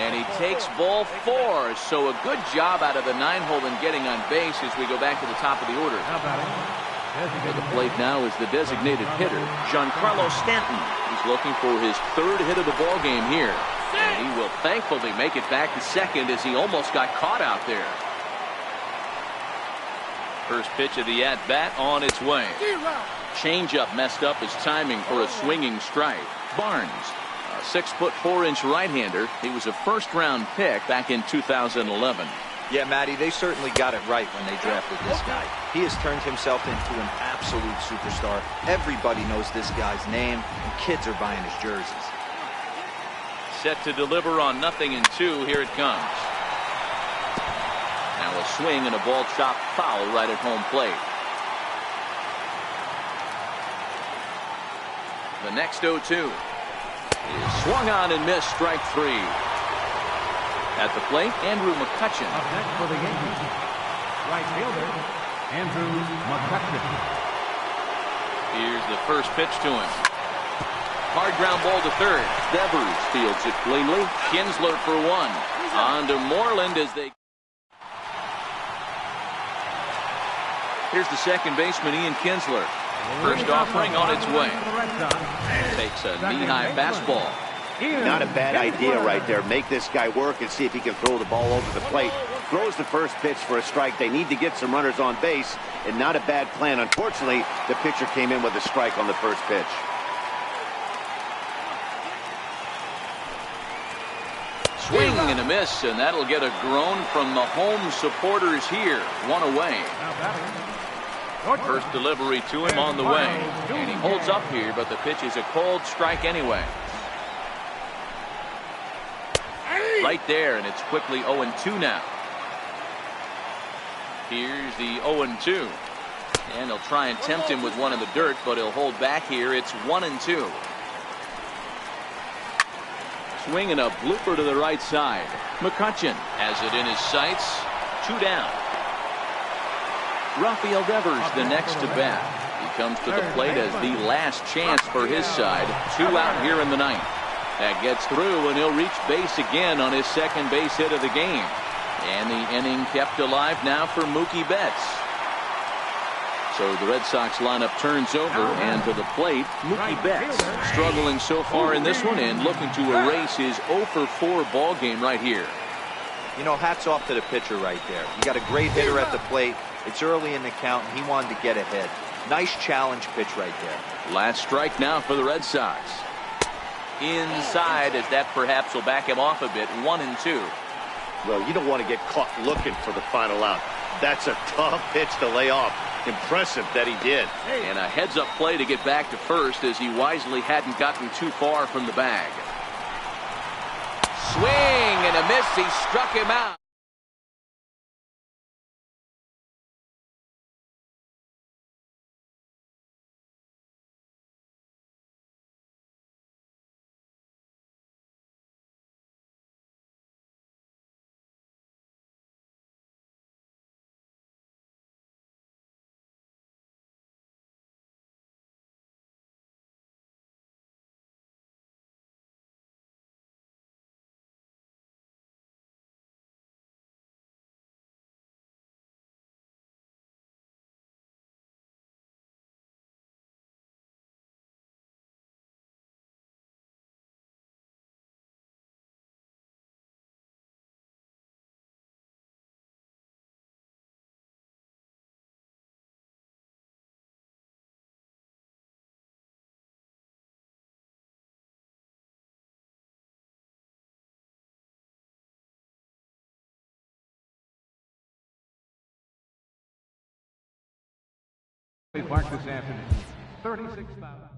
And he takes ball 4. So a good job out of the 9-hole in getting on base as we go back to the top of the order. At the plate now is the designated hitter, Giancarlo Stanton. He's looking for his 3rd hit of the ball game here. And he will thankfully make it back to second as he almost got caught out there. First pitch of the at-bat on its way. Changeup messed up his timing for a swinging strike. Barnes, a 6'4" right-hander. He was a first-round pick back in 2011. Yeah, Matty, they certainly got it right when they drafted this guy. He has turned himself into an absolute superstar. Everybody knows this guy's name, and kids are buying his jerseys. Set to deliver on 0-2. Here it comes. Now a swing and a ball chopped foul right at home plate. The next 0-2 is swung on and missed, strike 3. At the plate, Andrew McCutchen. Up next for the Yankees, right fielder, Andrew McCutchen. Here's the first pitch to him. Hard ground ball to third. Devers fields it cleanly. Kinsler for 1. On to Moreland as they... Here's the second baseman, Ian Kinsler. First offering on its way. Takes a knee-high fastball. Not a bad idea right there. Make this guy work and see if he can throw the ball over the plate. Throws the first pitch for a strike. They need to get some runners on base, and not a bad plan. Unfortunately, the pitcher came in with a strike on the first pitch. Swing and a miss, and that'll get a groan from the home supporters here. 1 away. First delivery to him on the way, and he holds up here, but the pitch is a cold strike anyway. Right there, and it's quickly 0-2 now. Here's the 0-2, and they'll try and tempt him with one in the dirt, but he'll hold back here. It's 1-2. Swing and a blooper to the right side. McCutchen has it in his sights. 2 down. Rafael Devers the next to bat. He comes to the plate as the last chance for his side. 2 out here in the ninth. That gets through, and he'll reach base again on his second base hit of the game. And the inning kept alive now for Mookie Betts. So the Red Sox lineup turns over, and to the plate, Mookie Betts, struggling so far in this one and looking to erase his 0-for-4 ball game right here. You know, hats off to the pitcher right there. You got a great hitter at the plate. It's early in the count, and he wanted to get ahead. Nice challenge pitch right there. Last strike now for the Red Sox. Inside, as that perhaps will back him off a bit. 1-2. Well, you don't want to get caught looking for the final out. That's a tough pitch to lay off. Impressive that he did. And a heads-up play to get back to first, as he wisely hadn't gotten too far from the bag. Swing and a miss. He struck him out. Park this afternoon. 36,000.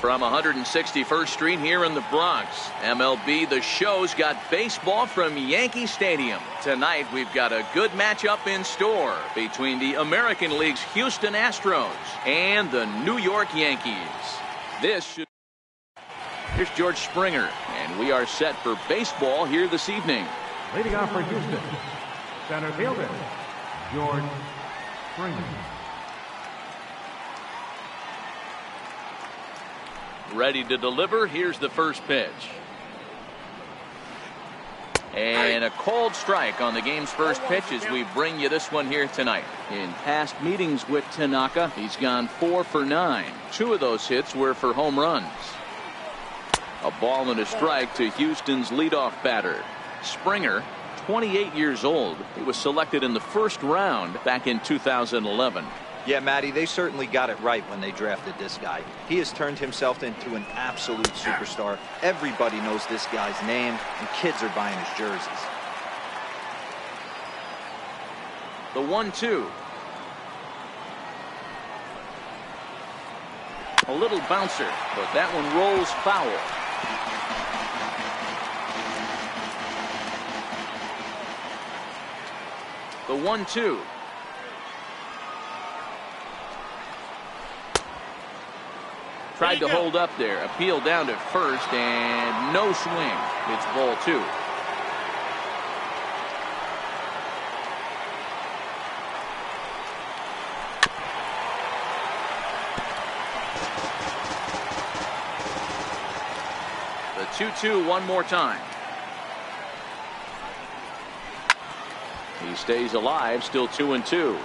From 161st Street here in the Bronx, MLB The Show's got baseball from Yankee Stadium. Tonight we've got a good matchup in store between the American League's Houston Astros and the New York Yankees. Here's George Springer, and we are set for baseball here this evening. Leading off for Houston, center fielder, George Springer. Ready to deliver. Here's the first pitch. And a cold strike on the game's first pitch as we bring you this one here tonight. In past meetings with Tanaka, he's gone 4 for 9. 2 of those hits were for home runs. A ball and a strike to Houston's leadoff batter. Springer, 28 years old. He was selected in the first round back in 2011. Yeah, Matty, they certainly got it right when they drafted this guy. He has turned himself into an absolute superstar. Everybody knows this guy's name, and kids are buying his jerseys. The 1-2. A little bouncer, but that one rolls foul. The 1-2. Tried to hold up there. Appeal down to first, and no swing. It's ball 2. The 2-2 one more time. He stays alive, still 2-2.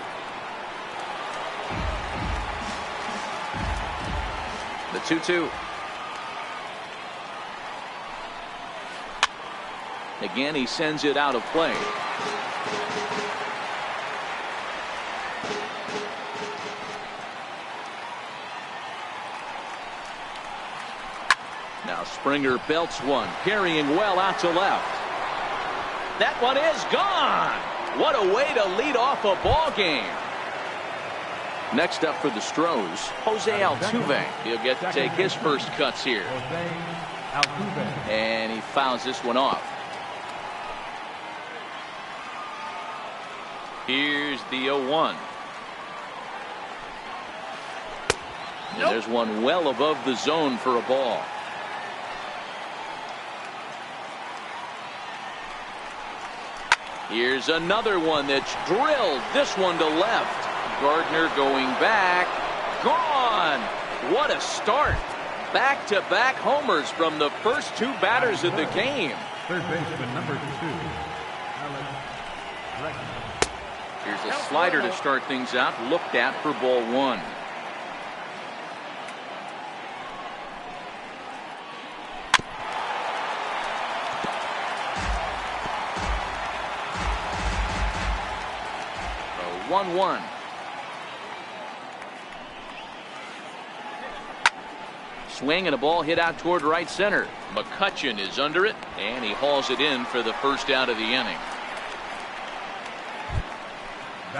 The 2-2. Again, he sends it out of play. Now Springer belts one, carrying well out to left. That one is gone. What a way to lead off a ball game. Next up for the Stros, Jose Altuve. He'll get to take his first cuts here. And he fouls this one off. Here's the 0-1. And there's one well above the zone for a ball. Here's another one that's drilled. This one to left. Gardner going back. Gone. What a start. Back-to-back homers from the first 2 batters of the game. Third baseman number 2. Here's a slider to start things out. Looked at for ball 1. The 1-1. Swing and a ball hit out toward right center. McCutchen is under it, and he hauls it in for the first out of the inning.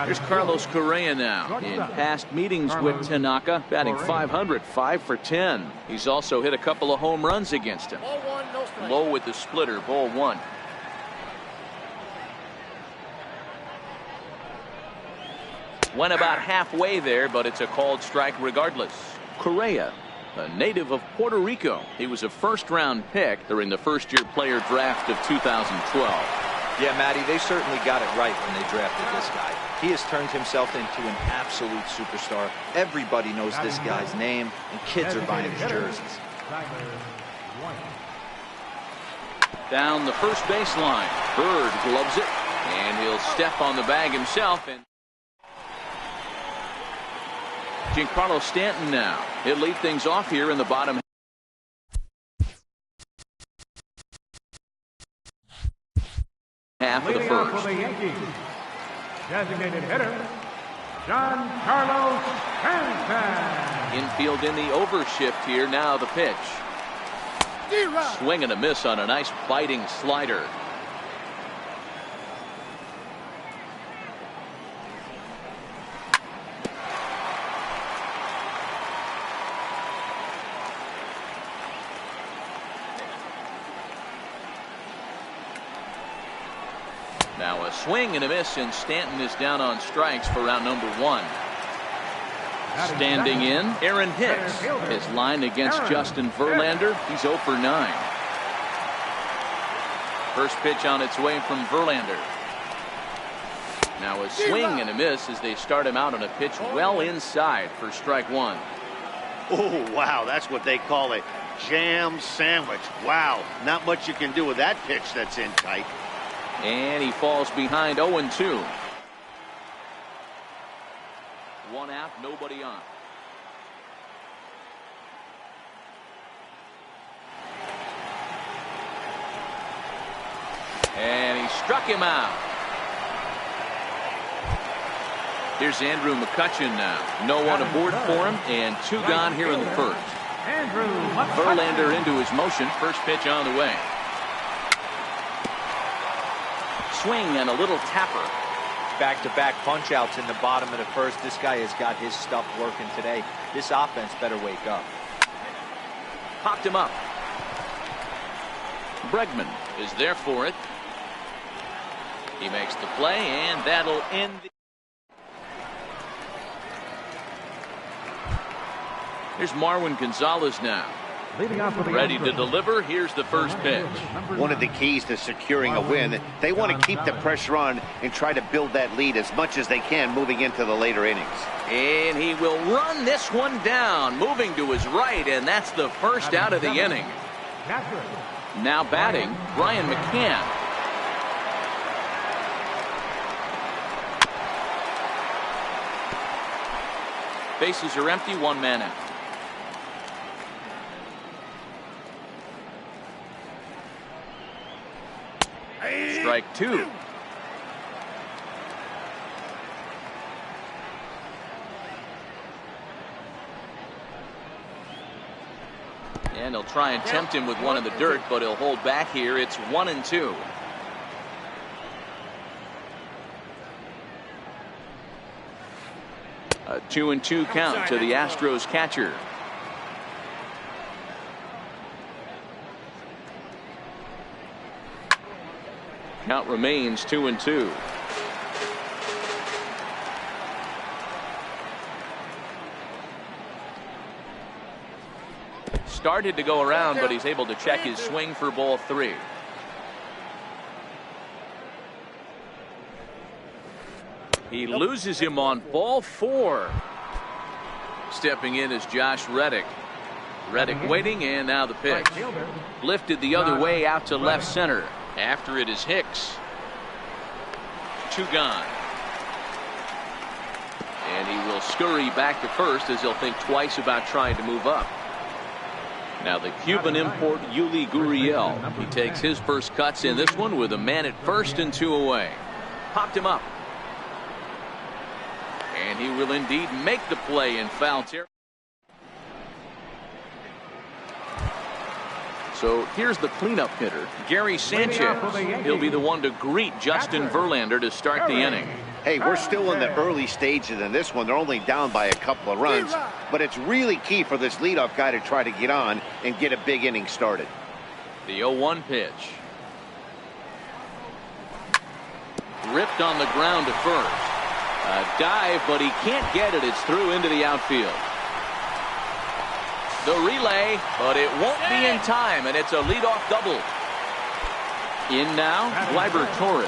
Here's Carlos Correa now. In past meetings with Tanaka, batting .500, 5 for 10. He's also hit a couple of home runs against him. Ball 1, no strike. Low with the splitter, ball 1. Went about halfway there, but it's a called strike regardless. Correa, a native of Puerto Rico. He was a first-round pick during the first-year player draft of 2012. Yeah, Matty, they certainly got it right when they drafted this guy. He has turned himself into an absolute superstar. Everybody knows this guy's name, and kids are buying his jerseys. Down the first baseline. Bird gloves it, and he'll step on the bag himself. And Giancarlo Stanton now. He'll lead things off here in the bottom half of the first. For the Yankees, designated hitter, Giancarlo Stanton. Infield in the overshift here. Now the pitch. Swing and a miss on a nice biting slider. Now a swing and a miss, and Stanton is down on strikes for round number 1. Standing in, Aaron Hicks. His line against Justin Verlander, he's 0 for 9. First pitch on its way from Verlander. Now a swing and a miss as they start him out on a pitch well inside for strike 1. Oh, wow, that's what they call a jam sandwich. Wow, not much you can do with that pitch that's in tight. And he falls behind 0-2. 1 out, nobody on. And he struck him out. Here's Andrew McCutchen now. No one aboard for him, and 2 gone here in the first. Verlander into his motion. First pitch on the way. Swing and a little tapper. Back-to-back punch-outs in the bottom of the first. This guy has got his stuff working today. This offense better wake up. Popped him up. Bregman is there for it. He makes the play, and that'll end the... Here's Marwin Gonzalez now. Ready to deliver. Here's the first pitch. One of the keys to securing a win, they want to keep the pressure on and try to build that lead as much as they can moving into the later innings. And he will run this one down, moving to his right, and that's the first out of the inning. Now batting, Brian McCann. Bases are empty, 1 man out. Strike 2. And he'll try and tempt him with one in the dirt, but he'll hold back here. It's 1-2. A 2-2 count to the Astros catcher. Count remains 2-2. Started to go around, but he's able to check his swing for ball 3. He loses him on ball 4. Stepping in is Josh Reddick. Reddick waiting, and now the pitch. Lifted the other way out to left center. After it is Hicks. 2 gone. And he will scurry back to first as he'll think twice about trying to move up. Now the Cuban import Yuli Gurriel. He takes his first cuts in this one with a man at first and 2 away. Popped him up. And he will indeed make the play in foul territory. So here's the cleanup hitter, Gary Sanchez. He'll be the one to greet Justin Verlander to start the inning. Hey, we're still in the early stages in this one. They're only down by a couple of runs, but it's really key for this leadoff guy to try to get on and get a big inning started. The 0-1 pitch. Ripped on the ground to first. A dive, but he can't get it. It's through into the outfield. The relay, but it won't be in time, and it's a leadoff double. In now, Gleyber Torres.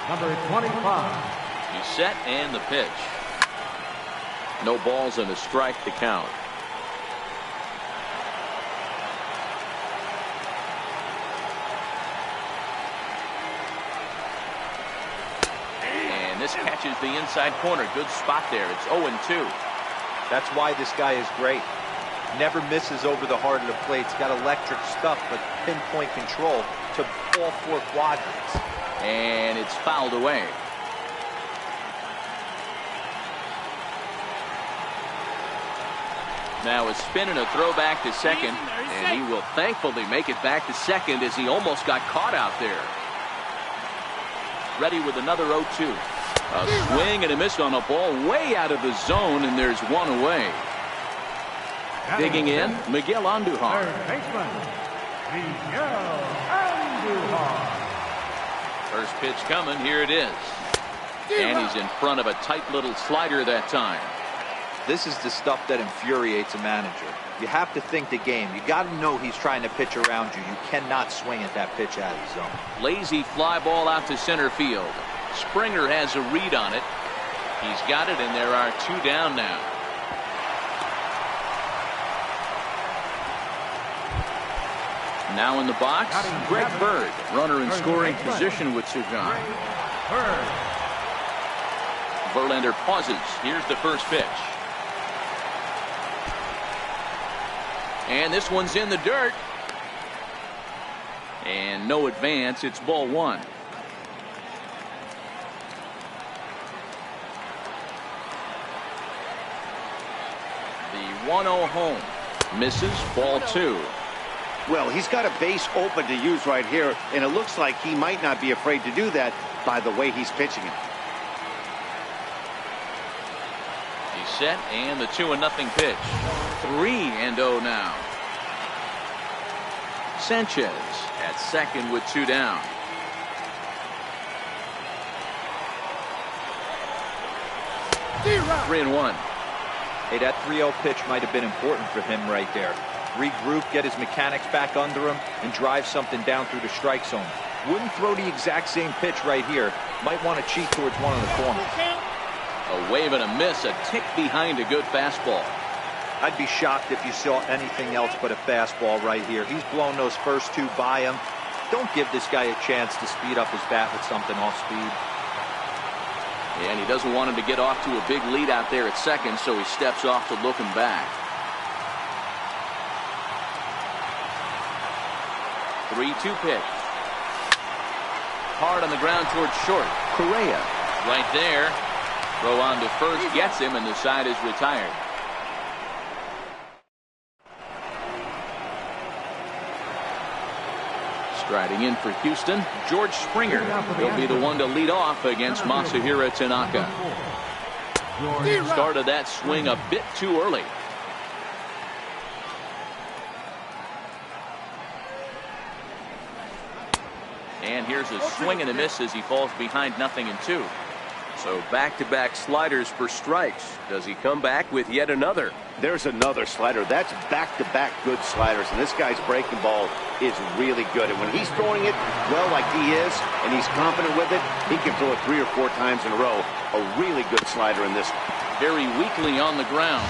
Number 25. He's set, and the pitch. No balls and a strike to count. And this catches the inside corner. Good spot there. It's 0-2. That's why this guy is great. Never misses over the heart of the plate. He's got electric stuff, but pinpoint control to all 4 quadrants. And it's fouled away. Now a spin and a throw back to second, and he will thankfully make it back to second as he almost got caught out there. Ready with another 0-2. A swing and a miss on a ball way out of the zone, and there's 1 away. Digging in, Miguel Andujar. Third baseman, Miguel Andujar. First pitch coming. Here it is. And he's in front of a tight little slider that time. This is the stuff that infuriates a manager. You have to think the game. You got to know he's trying to pitch around you. You cannot swing at that pitch out of the zone. Lazy fly ball out to center field. Springer has a read on it. He's got it, and there are 2 down now. Now in the box, Greg Bird. Runner in scoring position with Sugan. Verlander pauses. Here's the first pitch. And this one's in the dirt. And no advance. It's ball 1. The 1-0 home. Misses. Ball 2. Well, he's got a base open to use right here, and it looks like he might not be afraid to do that by the way he's pitching it. He's set, and the 2-0 pitch. 3-0 now. Sanchez at second with 2 down. Zero. 3-1. Hey, that 3-0 pitch might have been important for him right there. Regroup, get his mechanics back under him, and drive something down through the strike zone. Wouldn't throw the exact same pitch right here. Might want to cheat towards one of the corners. A wave and a miss, a tick behind a good fastball. I'd be shocked if you saw anything else but a fastball right here. He's blown those first 2 by him. Don't give this guy a chance to speed up his bat with something off speed. And he doesn't want him to get off to a big lead out there at second, so he steps off to look him back. 3-2 pitch. Hard on the ground towards short. Correa right there. Throw on to first gets him, and the side is retired. Striding in for Houston, George Springer. He'll be the one to lead off against Masahiro Tanaka. Started that swing a bit too early. And here's a swing and a miss as he falls behind 0-2. So back-to-back sliders for strikes. Does he come back with yet another? There's another slider. That's back-to-back good sliders, and this guy's breaking ball is really good. And when he's throwing it well like he is, and he's confident with it, he can throw it 3 or 4 times in a row. A really good slider in this. Very weakly on the ground.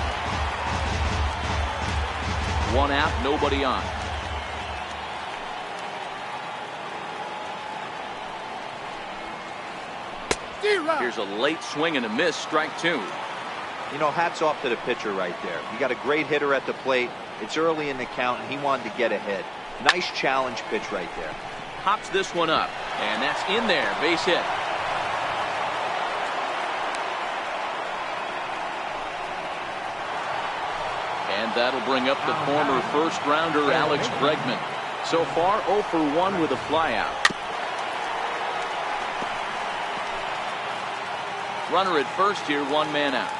1 out, nobody on. Here's a late swing and a miss, strike 2. You know, hats off to the pitcher right there. You got a great hitter at the plate. It's early in the count, and he wanted to get ahead. Nice challenge pitch right there. Pops this one up, and that's in there. Base hit. And that'll bring up the former first-rounder Alex Bregman. So far, 0 for 1 with a flyout. Runner at first here, 1 man out.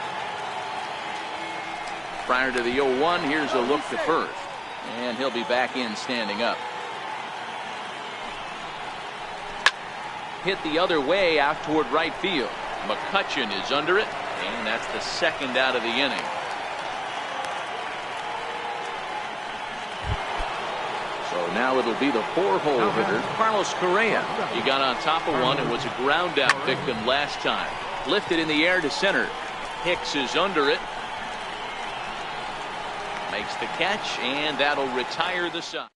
Prior to the 0-1, here's a look to first. And he'll be back in standing up. Hit the other way out toward right field. McCutchen is under it, and that's the 2nd out of the inning. So now it'll be the 4-hole hitter, Carlos Correa. He got on top of one and was a ground out victim last time. Lifted in the air to center. Hicks is under it. Makes the catch, and that'll retire the side.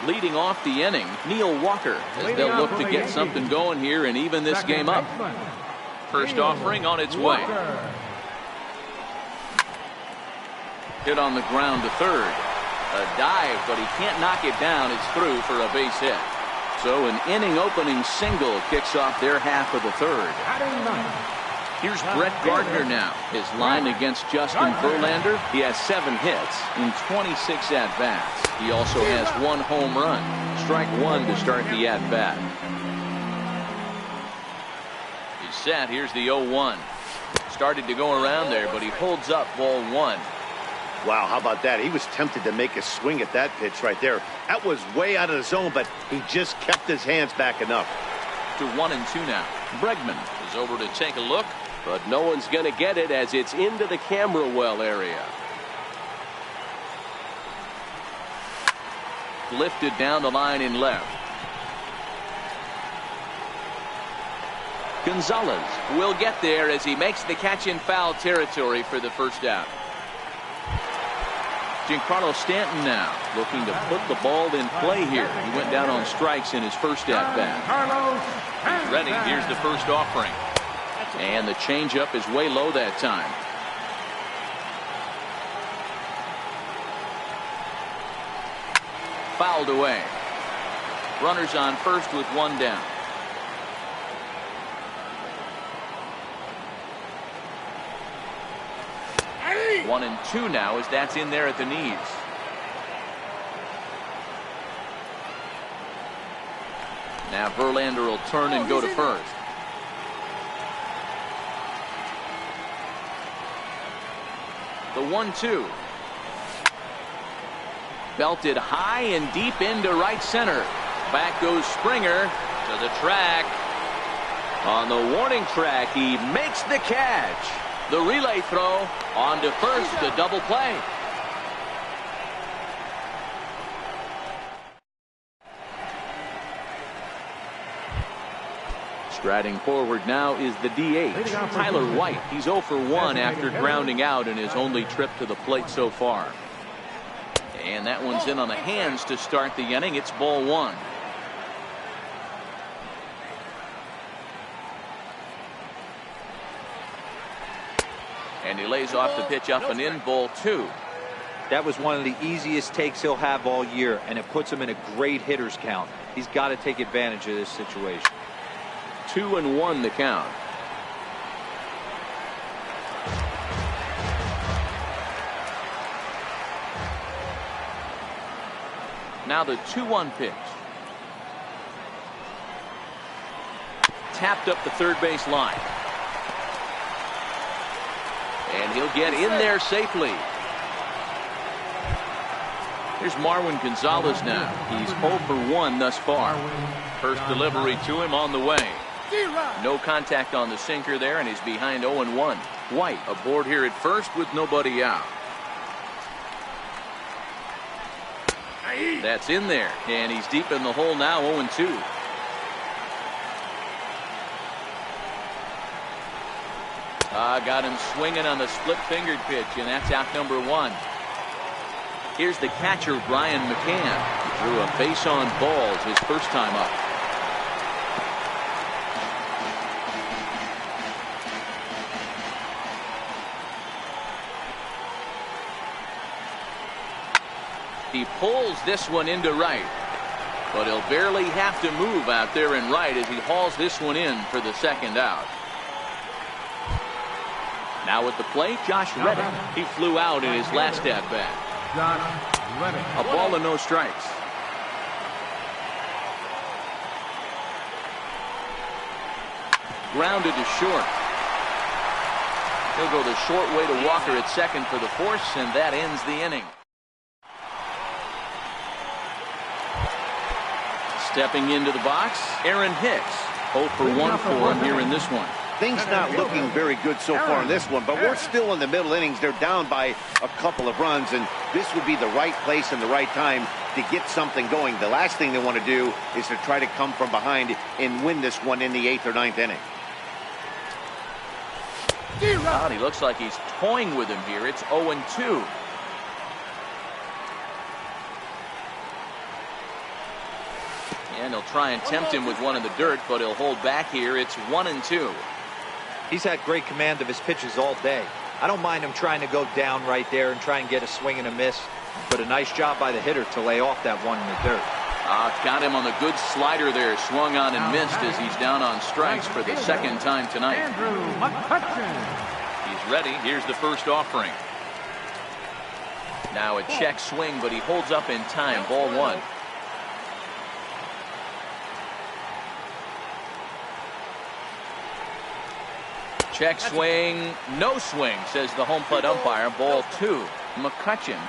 Leading off the inning, Neil Walker, as they'll look to get something going here and even this game up. First offering on its way. Hit on the ground to third. A dive, but he can't knock it down. It's through for a base hit. So an inning-opening single kicks off their half of the third. Here's Brett Gardner now. His line against Justin Verlander. He has 7 hits in 26 at-bats. He also has 1 home run. Strike 1 to start the at-bat. He's set. Here's the 0-1. Started to go around there, but he holds up ball 1. Wow, how about that? He was tempted to make a swing at that pitch right there. That was way out of the zone, but he just kept his hands back enough. To 1-2 now. Bregman is over to take a look, but no one's going to get it as it's into the camera well area. Lifted down the line in left. Gonzalez will get there as he makes the catch in foul territory for the first out. Giancarlo Stanton now looking to put the ball in play here. He went down on strikes in his first at bat. He's ready. Here's the first offering. And the changeup is way low that time. Fouled away. Runners on first with one down. Hey! 1-2 now as that's in there at the knees. Now Verlander will turn and go to first. The 1-2. Belted high and deep into right center. Back goes Springer to the track. On the warning track, he makes the catch. The relay throw on to first, the double play. Striding forward now is the DH, Tyler White. He's 0 for 1 after grounding out in his only trip to the plate so far. And that one's in on the hands to start the inning. It's ball 1. And he lays off the pitch up and in, ball 2. That was one of the easiest takes he'll have all year, and it puts him in a great hitter's count. He's got to take advantage of this situation. 2-1 the count. Now the 2-1 pitch. Tapped up the third base line. And he'll get in there safely. Here's Marwin Gonzalez now. He's 0 for 1 thus far. First delivery to him on the way. No contact on the sinker there, and he's behind 0-1. White aboard here at first with nobody out. That's in there, and he's deep in the hole now, 0-2. Got him swinging on the split-fingered pitch, and that's out number 1. Here's the catcher, Brian McCann. He threw a base on balls his first time up. He pulls this one into right, but he'll barely have to move out there in right as he hauls this one in for the second out. Now at the plate, Josh Reddick. He flew out in his last at bat. A ball and no strikes. Grounded to short. He'll go the short way to Walker at second for the force, and that ends the inning. Stepping into the box, Aaron Hicks. 0 for 1 for him here in this one. Things not looking very good so far in this one, but we're still in the middle innings. They're down by a couple of runs, and this would be the right place and the right time to get something going. The last thing they want to do is to try to come from behind and win this one in the 8th or 9th inning. Oh, he looks like he's toying with him here. It's 0-2. And he'll try and tempt him with one in the dirt, but he'll hold back here. It's 1-2. He's had great command of his pitches all day. I don't mind him trying to go down right there and try and get a swing and a miss, but a nice job by the hitter to lay off that one in the dirt. Got him on the good slider there, swung on and missed as he's down on strikes for the second time tonight. He's ready. Here's the first offering. Now a check swing, but he holds up in time. Ball 1. Check swing, no swing, says the home plate umpire. Ball 2. McCutcheon,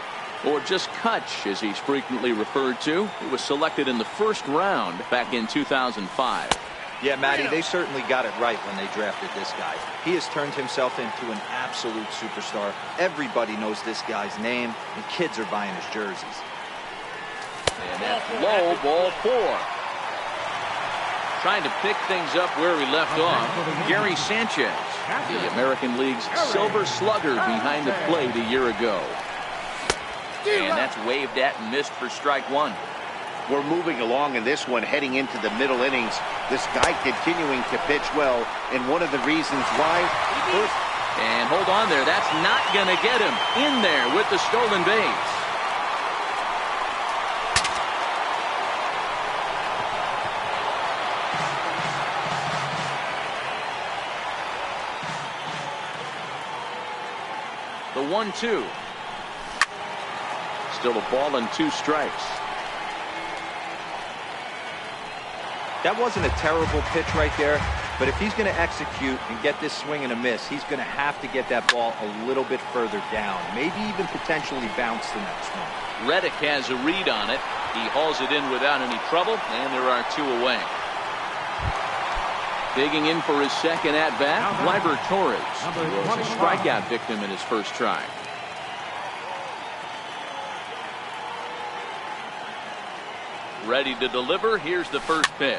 or just Kutch as he's frequently referred to. He was selected in the first round back in 2005. Yeah, Matty, they certainly got it right when they drafted this guy. He has turned himself into an absolute superstar. Everybody knows this guy's name, and kids are buying his jerseys. And that's low, ball 4. Trying to pick things up where he left off, Gary Sanchez, the American League's Silver Slugger behind the plate a year ago. And that's waved at and missed for strike 1. We're moving along in this one, heading into the middle innings. This guy continuing to pitch well, and one of the reasons why. And hold on there, that's not going to get him in there with the stolen base. The 1-2. Still a ball and 2 strikes. That wasn't a terrible pitch right there, but if he's going to execute and get this swing and a miss, he's going to have to get that ball a little bit further down, maybe even potentially bounce the next one. Reddick has a read on it. He hauls it in without any trouble, and there are 2 away. Digging in for his second at-bat, Gleyber Torres, who was a strikeout victim in his first try. Ready to deliver. Here's the first pitch.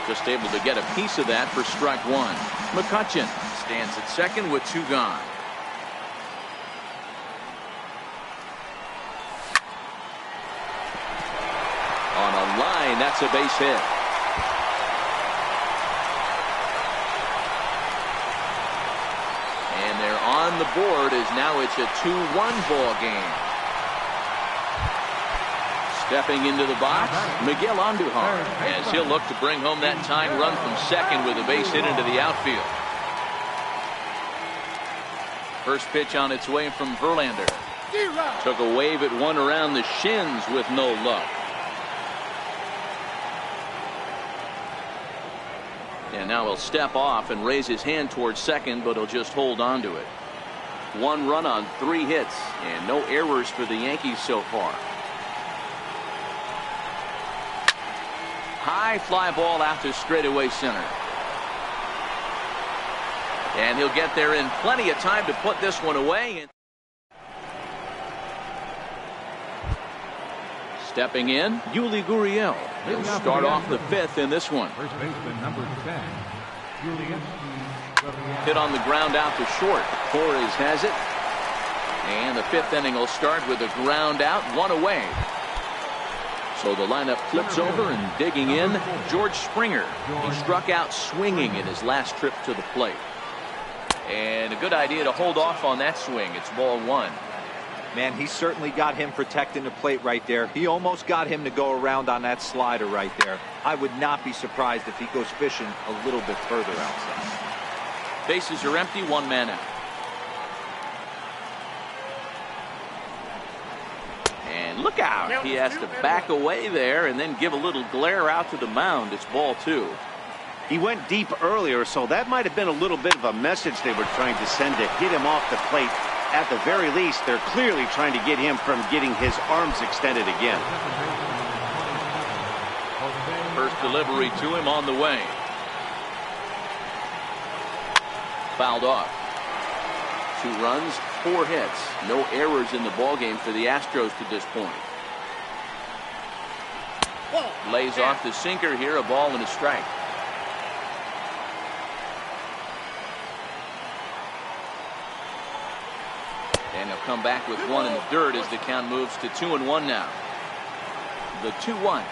Just able to get a piece of that for strike 1. McCutcheon stands at second with 2 gone. On a line, that's a base hit. And they're on the board as now it's a 2-1 ball game. Stepping into the box, Miguel Andujar, as he'll look to bring home that tying run from second with a base hit into the outfield. First pitch on its way from Verlander. Took a wave at one around the shins with no luck. And now he'll step off and raise his hand towards second, but he'll just hold on to it. 1 run on 3 hits, and no errors for the Yankees so far. High fly ball out to straightaway center. And he'll get there in plenty of time to put this one away. Stepping in, Yuli Gurriel. He'll start off the 5th in this one. First baseman number 10, Julius. Hit on the ground out to short. Torres has it. And the 5th inning will start with a ground out, 1 away. So the lineup flips over, and digging in, George Springer. He struck out swinging in his last trip to the plate. And a good idea to hold off on that swing. It's ball 1. Man, he certainly got him protecting the plate right there. He almost got him to go around on that slider right there. I would not be surprised if he goes fishing a little bit further outside. Bases are empty, 1 man out. And look out. He has to back away there and then give a little glare out to the mound. It's ball 2. He went deep earlier, so that might have been a little bit of a message they were trying to send to get him off the plate. At the very least, they're clearly trying to get him from getting his arms extended again. First delivery to him on the way. Fouled off. 2 runs, 4 hits. No errors in the ballgame for the Astros to this point. Lays off the sinker here, a ball and a strike. And he'll come back with 1 in the dirt as the count moves to 2-1 now. The 2-1.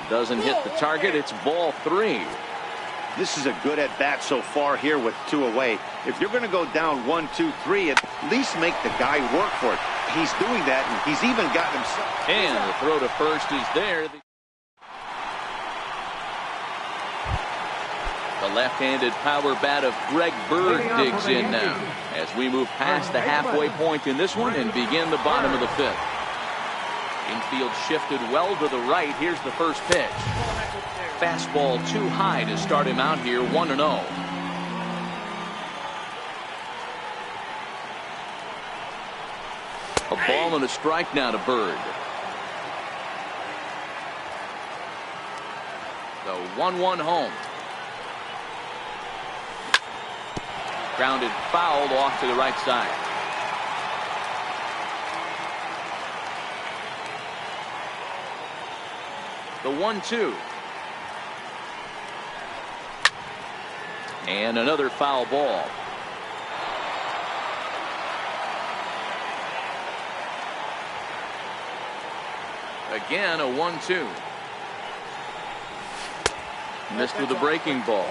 Doesn't hit the target. It's ball 3. This is a good at-bat so far here with 2 away. If you're going to go down 1, 2, 3, at least make the guy work for it. He's doing that, and he's even gotten himself. And the throw to first is there. The left-handed power bat of Greg Bird digs in now as we move past the halfway point in this one and begin the bottom of the 5th. Infield shifted well to the right. Here's the first pitch. Fastball too high to start him out here, 1-0. A ball and a strike now to Bird. The 1-1 home. Grounded fouled off to the right side. The 1-2. And another foul ball. Again, a 1-2. Missed with a breaking ball.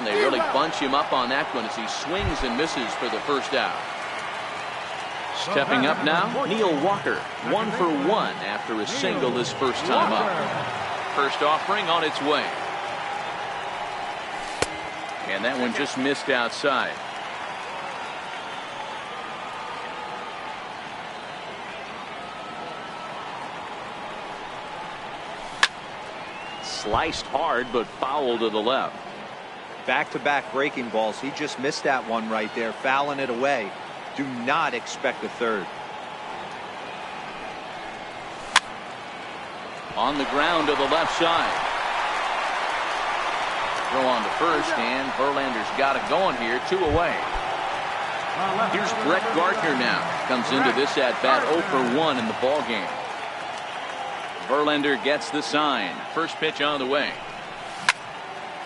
They really bunch him up on that one as he swings and misses for the first out. Stepping up now, Neil Walker, 1 for 1 after a single his first time up. First offering on its way. And that one just missed outside. Sliced hard, but foul to the left. Back-to-back breaking balls. He just missed that one right there, fouling it away. Do not expect a third. On the ground to the left side. Throw on to first, and Verlander's got it going here. 2 away. Here's Brett Gardner now. Comes into this at-bat 0 for 1 in the ballgame. Verlander gets the sign. First pitch on the way.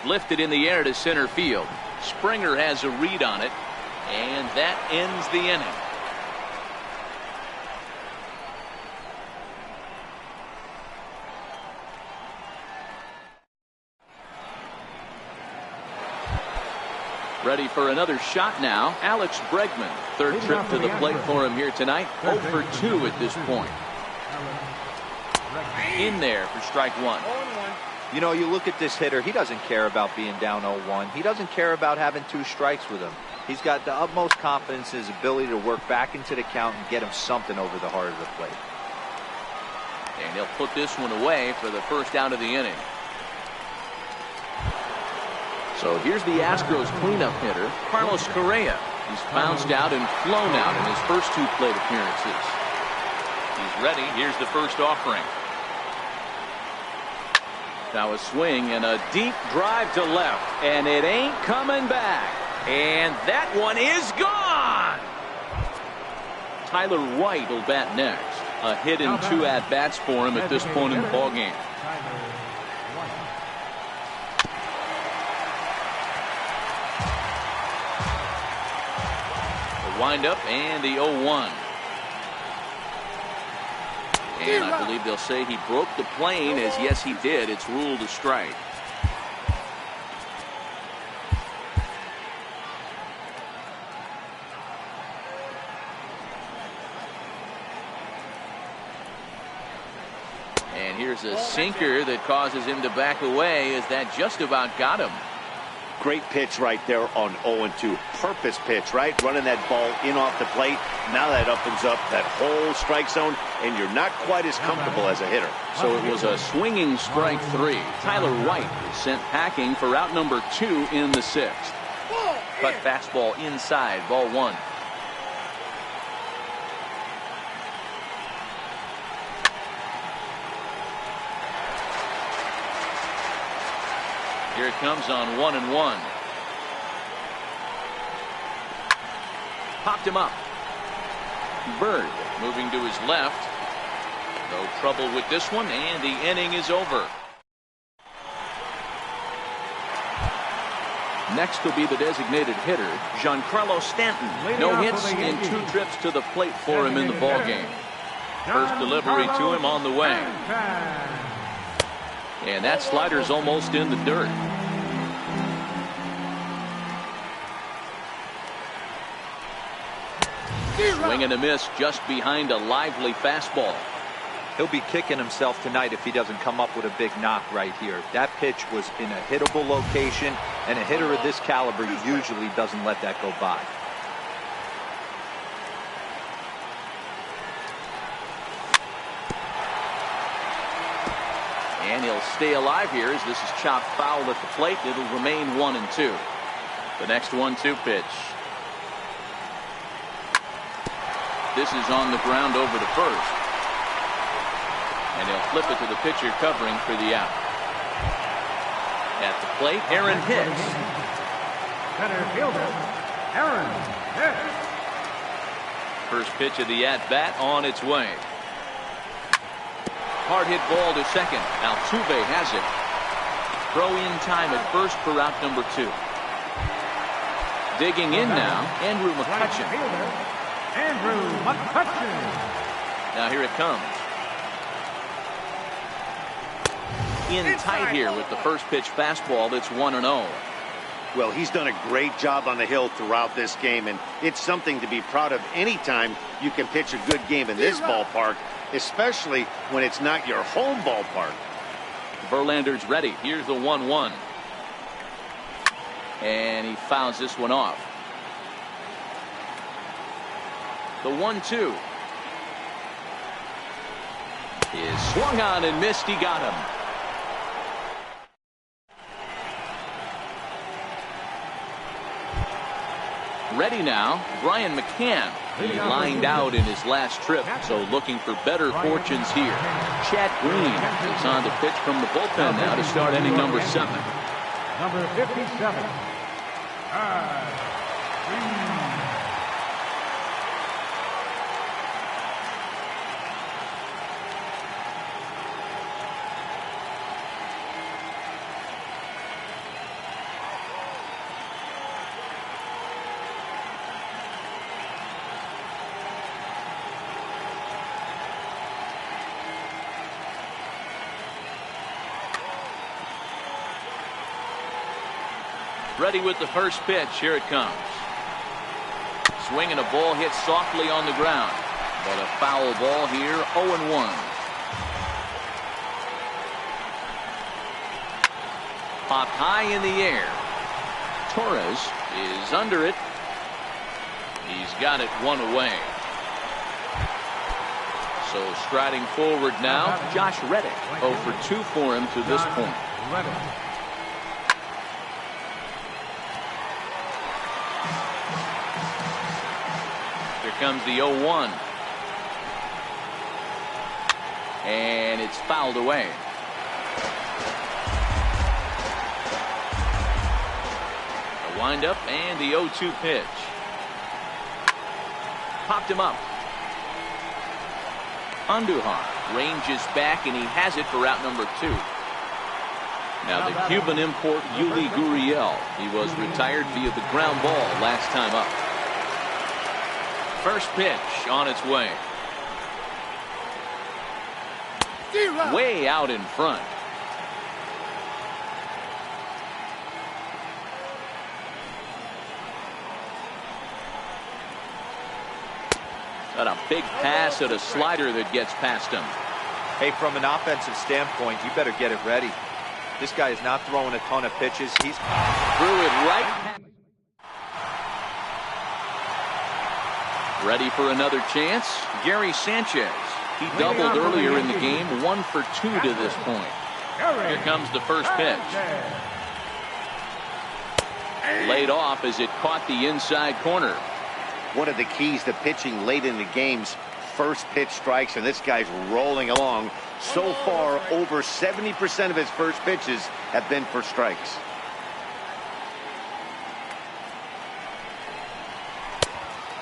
Lifted in the air to center field. Springer has a read on it, and that ends the inning. Ready for another shot now, Alex Bregman. Third trip to the plate for him here tonight. 0 for 2 at this point. In there for strike 1. You know, you look at this hitter, he doesn't care about being down 0-1. He doesn't care about having 2 strikes with him. He's got the utmost confidence in his ability to work back into the count and get him something over the heart of the plate. And he'll put this one away for the first out of the inning. So here's the Astros cleanup hitter, Carlos Correa. He's bounced out and flown out in his first 2 plate appearances. He's ready. Here's the first offering. Now a swing and a deep drive to left, and it ain't coming back. And that one is gone. Tyler White will bat next. A hit in 2 at-bats for him at this point in the ballgame. The windup and the 0-1. And I believe they'll say he broke the plane, as yes he did. It's ruled a strike. And here's a sinker that causes him to back away, as that just about got him. Great pitch right there on 0-2. Purpose pitch, right? Running that ball in off the plate. Now that opens up that whole strike zone, and you're not quite as comfortable as a hitter. So it was a swinging strike 3. Tyler White is sent packing for out number 2 in the 6th. Cut fastball inside, ball 1. Here it comes on 1-1. Popped him up. Bird moving to his left. No trouble with this one, and the inning is over. Next will be the designated hitter, Giancarlo Stanton. No hits in 2 trips to the plate for him in the ballgame. First delivery to him on the way. And that slider's almost in the dirt. Swing and a miss just behind a lively fastball. He'll be kicking himself tonight if he doesn't come up with a big knock right here. That pitch was in a hittable location, and a hitter of this caliber usually doesn't let that go by. And he'll stay alive here as this is chopped foul at the plate. It'll remain 1-2. The next 1-2 pitch. This is on the ground over to first. And he'll flip it to the pitcher covering for the out. At the plate, Aaron Hicks. Center fielder, Aaron Hicks. First pitch of the at-bat on its way. Hard hit ball to second. Altuve has it. Throw in time at first for out number 2. Digging in now, Andrew McCutchen. Andrew McCutchen. Now here it comes. In tight here with the first pitch fastball that's 1-0. Well, he's done a great job on the hill throughout this game, and it's something to be proud of anytime you can pitch a good game in this ballpark, especially when it's not your home ballpark. Verlander's ready. Here's the 1-1. And he fouls this one off. The 1-2 is swung on and missed. He got him. Ready now, Brian McCann. He lined out in his last trip, so looking for better fortunes here. Chad Green is on to pitch from the bullpen now to start inning number 7. Number 57. Ready with the first pitch. Here it comes. Swinging a ball hit softly on the ground. But a foul ball here, 0-1. Popped high in the air. Torres is under it. He's got it one away. So striding forward now, Josh Reddick. 0 for 2 for him to this point. Comes the 0-1. And it's fouled away. A windup and the 0-2 pitch. Popped him up. Andujar ranges back and he has it for out number 2. Now the Cuban import Yuli Gurriel. He was retired via the ground ball last time up. First pitch on its way. Way out in front. Got a big pass at a slider that gets past him. Hey, from an offensive standpoint, you better get it ready. This guy is not throwing a ton of pitches. He's threw it right. Ready for another chance. Gary Sanchez. He doubled earlier in the game. 1 for 2 to this point. Here comes the first pitch. Laid off as it caught the inside corner. One of the keys to pitching late in the game's first pitch strikes, and this guy's rolling along. So far, over 70% of his first pitches have been for strikes.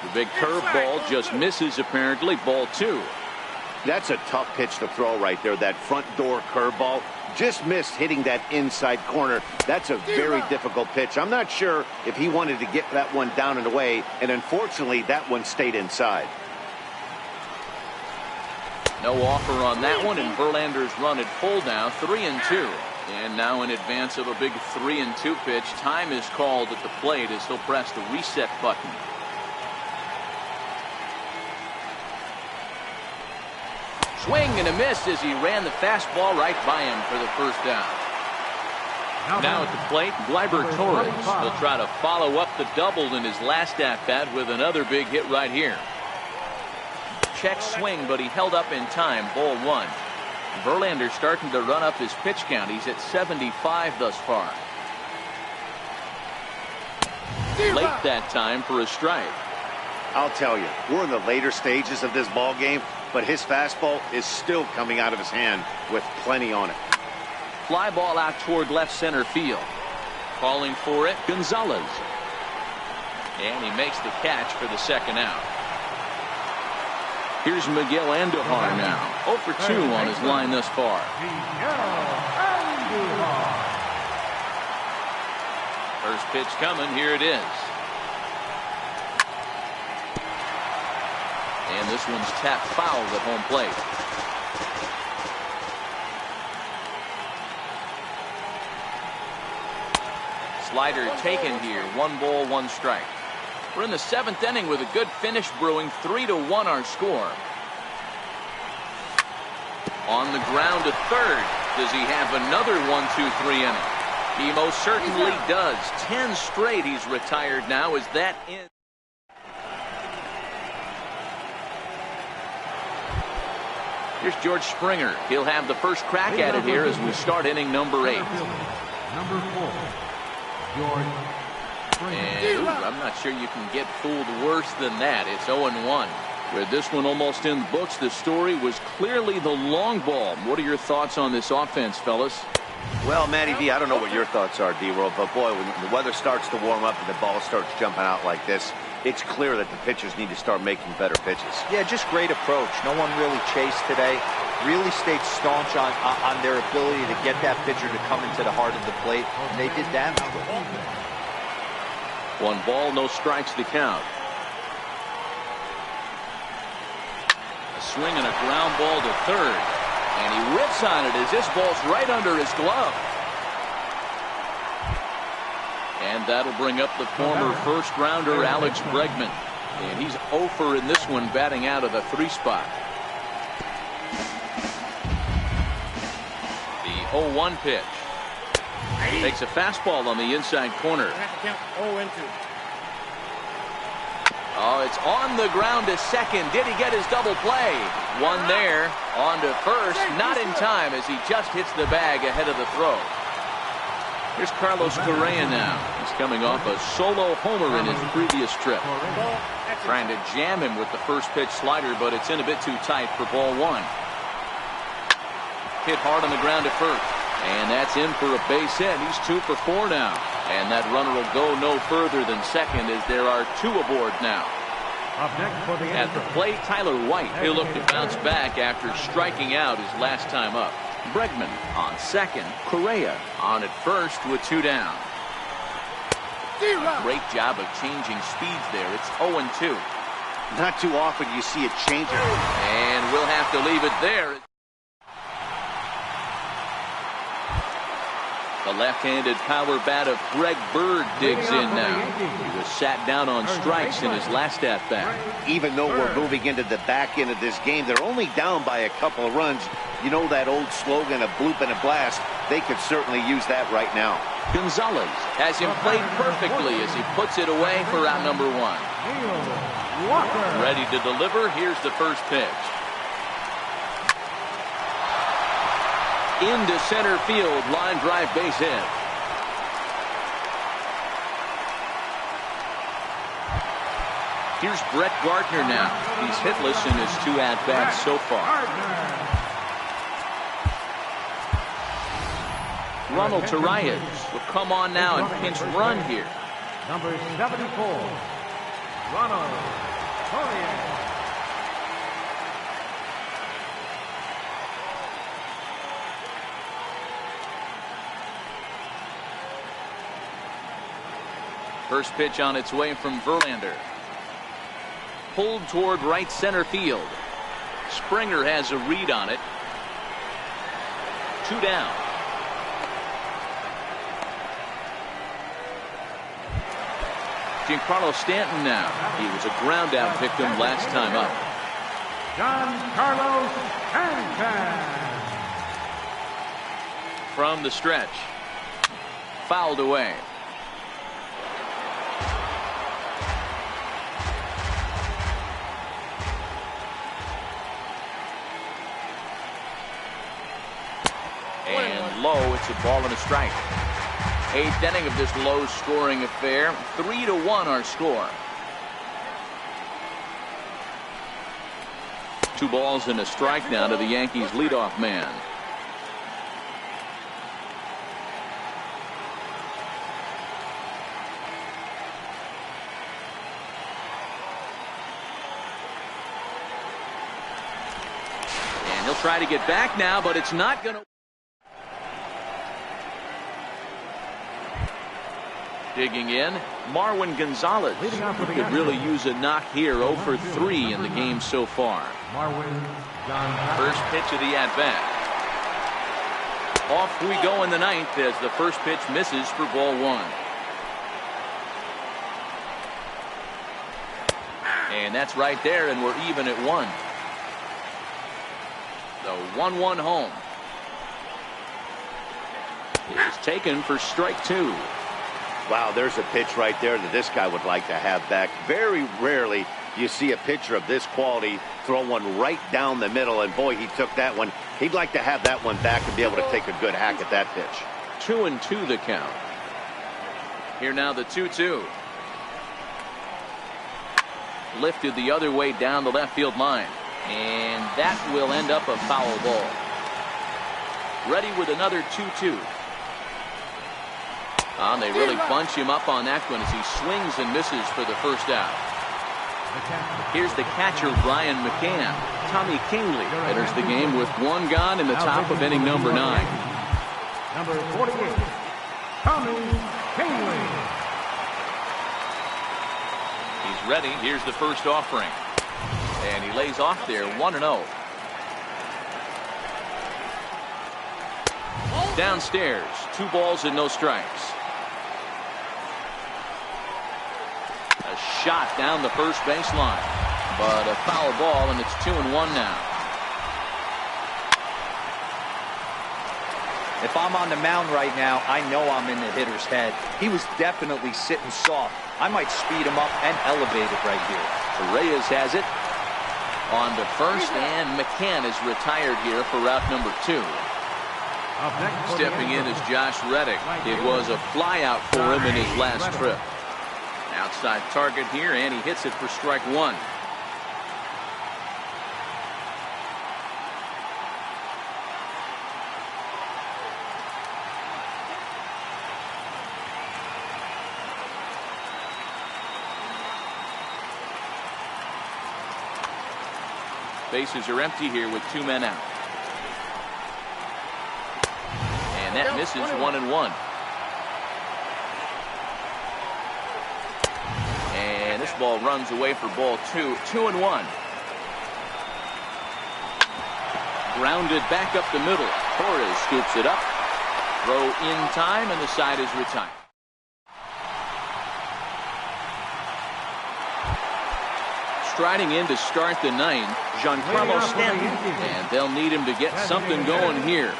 The big curveball just misses, apparently. Ball 2. That's a tough pitch to throw right there. That front door curveball just missed hitting that inside corner. That's a very difficult pitch. I'm not sure if he wanted to get that one down and away, and unfortunately that one stayed inside. No offer on that one, and Verlander's run at full now, 3-2. And now in advance of a big 3-2 pitch, time is called at the plate as he'll press the reset button. Swing and a miss as he ran the fastball right by him for the first down. Now at the plate, Gleyber Torres will try to follow up the double in his last at-bat with another big hit right here. Check swing, but he held up in time. Ball 1. Verlander starting to run up his pitch count. He's at 75 thus far. Late that time for a strike. I'll tell you, we're in the later stages of this ball game, but his fastball is still coming out of his hand with plenty on it. Fly ball out toward left center field. Calling for it, Gonzalez. And he makes the catch for the second out. Here's Miguel Andujar now. 0 for 2 on his line thus far. First pitch coming. Here it is. And this one's tapped foul at home plate. Slider taken here. 1 ball, 1 strike. We're in the 7th inning with a good finish brewing. 3-1 our score. On the ground to third. Does he have another 1-2-3 inning? He most certainly does. 10 straight he's retired now. Is that in? Here's George Springer. He'll have the first crack at it here as we start inning number 8. Number 4, George Springer. And I'm not sure you can get fooled worse than that. It's 0-1. With this one almost in the books, the story was clearly the long ball. What are your thoughts on this offense, fellas? Well, Matty D, I don't know what your thoughts are, D-Roll, but boy, when the weather starts to warm up and the ball starts jumping out like this, it's clear that the pitchers need to start making better pitches. Yeah, just great approach. No one really chased today. Really stayed staunch on their ability to get that pitcher to come into the heart of the plate, and they did damage with it. 1 ball, no strikes to count. A swing and a ground ball to third. And he rips on it as this ball's right under his glove. And that'll bring up the former first-rounder Alex Bregman. And he's 0 for in this one, batting out of the 3 spot. The 0-1 pitch. Takes a fastball on the inside corner. Oh, it's on the ground to second. Did he get his double play? One there. On to first. Not in time as he just hits the bag ahead of the throw. Here's Carlos Correa now. He's coming off a solo homer in his previous trip. Trying to jam him with the first pitch slider, but it's in a bit too tight for ball 1. Hit hard on the ground at first. And that's in for a base hit. He's 2 for 4 now. And that runner will go no further than second as there are 2 aboard now. Up next for the At the plate, Tyler White. He'll look to bounce back after striking out his last time up. Bregman on second. Correa on at first with 2 down. Great job of changing speeds there. It's 0-2. Not too often you see it change. And we'll have to leave it there. The left-handed power bat of Greg Bird digs in now. He was sat down on strikes in his last at-bat. Even though we're moving into the back end of this game, they're only down by a couple of runs. You know that old slogan, a bloop and a blast? They could certainly use that right now. Gonzalez has him played perfectly as he puts it away for out number 1. Ready to deliver. Here's the first pitch. Into center field, line drive base hit. Here's Brett Gardner now. He's hitless in his 2 at-bats so far. Ronald Torreyes will come on now and pinch run here. Number 74, Ronald Torreyes. First pitch on its way from Verlander. Pulled toward right center field. Springer has a read on it. 2 down. Giancarlo Stanton now. He was a ground out victim last time up. Giancarlo Stanton. From the stretch. Fouled away. low. It's a ball and a strike. 8th inning of this low-scoring affair. 3-1 our score. 2 balls and a strike now to the Yankees leadoff man. And he'll try to get back now, but it's not going to. Digging in, Marwin Gonzalez. He could really use a knock here. 0 for 3 in the game so far. First pitch of the at-bat. Off we go in the 9th as the first pitch misses for ball 1. And that's right there, and we're even at 1. The 1-1 home is taken for strike 2. Wow, there's a pitch right there that this guy would like to have back. Very rarely you see a pitcher of this quality throw one right down the middle, and boy, he took that one. He'd like to have that one back and be able to take a good hack at that pitch. 2-2 the count. Here now the 2-2. Lifted the other way down the left field line, and that will end up a foul ball. Ready with another 2-2. They really bunch him up on that one as he swings and misses for the first out. Here's the catcher, Brian McCann. Tommy Kingley enters the game with 1 gone in the top of inning number 9. Number 48, Tommy Kingley. He's ready. Here's the first offering. And he lays off there, 1-0. Downstairs, 2 balls and no strikes. A shot down the first baseline, but a foul ball, and it's 2-1 now. If I'm on the mound right now, I know I'm in the hitter's head. He was definitely sitting soft. I might speed him up and elevate it right here. Reyes has it on to first, and McCann is retired here for route number 2. Stepping in is Josh Reddick. It was a flyout for him in his last trip. Outside target here, and he hits it for strike 1. Bases are empty here with 2 men out. And that misses 1-1. And this ball runs away for ball 2. 2-1. Grounded back up the middle. Torres scoops it up. Throw in time, and the side is retired. Striding in to start the 9th, Giancarlo Stanton. And they'll need him to get something going here.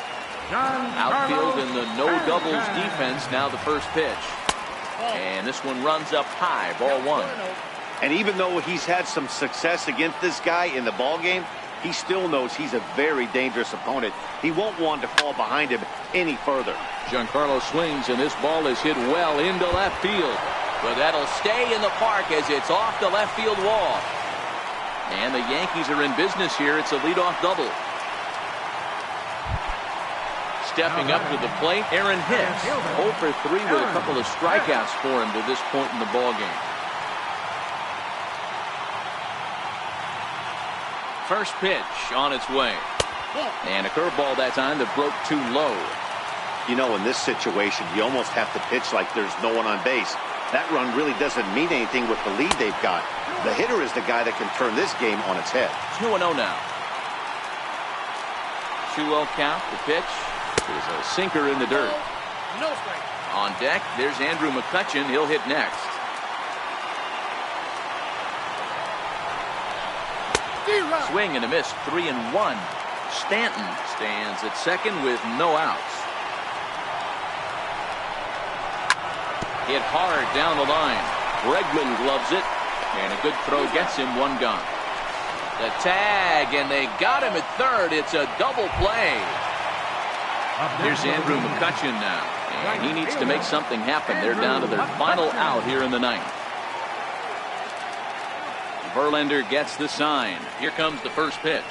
Outfield in the no doubles defense. Now the first pitch. And this one runs up high, ball 1. And even though he's had some success against this guy in the ball game, he still knows he's a very dangerous opponent. He won't want to fall behind him any further. Giancarlo swings, and this ball is hit well into left field. But that'll stay in the park as it's off the left field wall. And the Yankees are in business here. It's a leadoff double. Stepping up to the plate, Aaron Hicks. 0 for 3 with a couple of strikeouts for him to this point in the ballgame. First pitch on its way. And a curveball that time that broke too low. You know, in this situation, you almost have to pitch like there's no one on base. That run really doesn't mean anything with the lead they've got. The hitter is the guy that can turn this game on its head. 2-0 now. 2-0 count. The pitch is a sinker in the dirt. No strike. On deck, there's Andrew McCutchen. He'll hit next. Swing and a miss. 3-1. Stanton stands at second with no outs. Hit hard down the line. Bregman gloves it, and a good throw gets him 1 gone. The tag, and they got him at third. It's a double play. Here's Andrew McCutcheon now. And he needs to make something happen. They're down to their final out here in the ninth. Verlander gets the sign. Here comes the first pitch.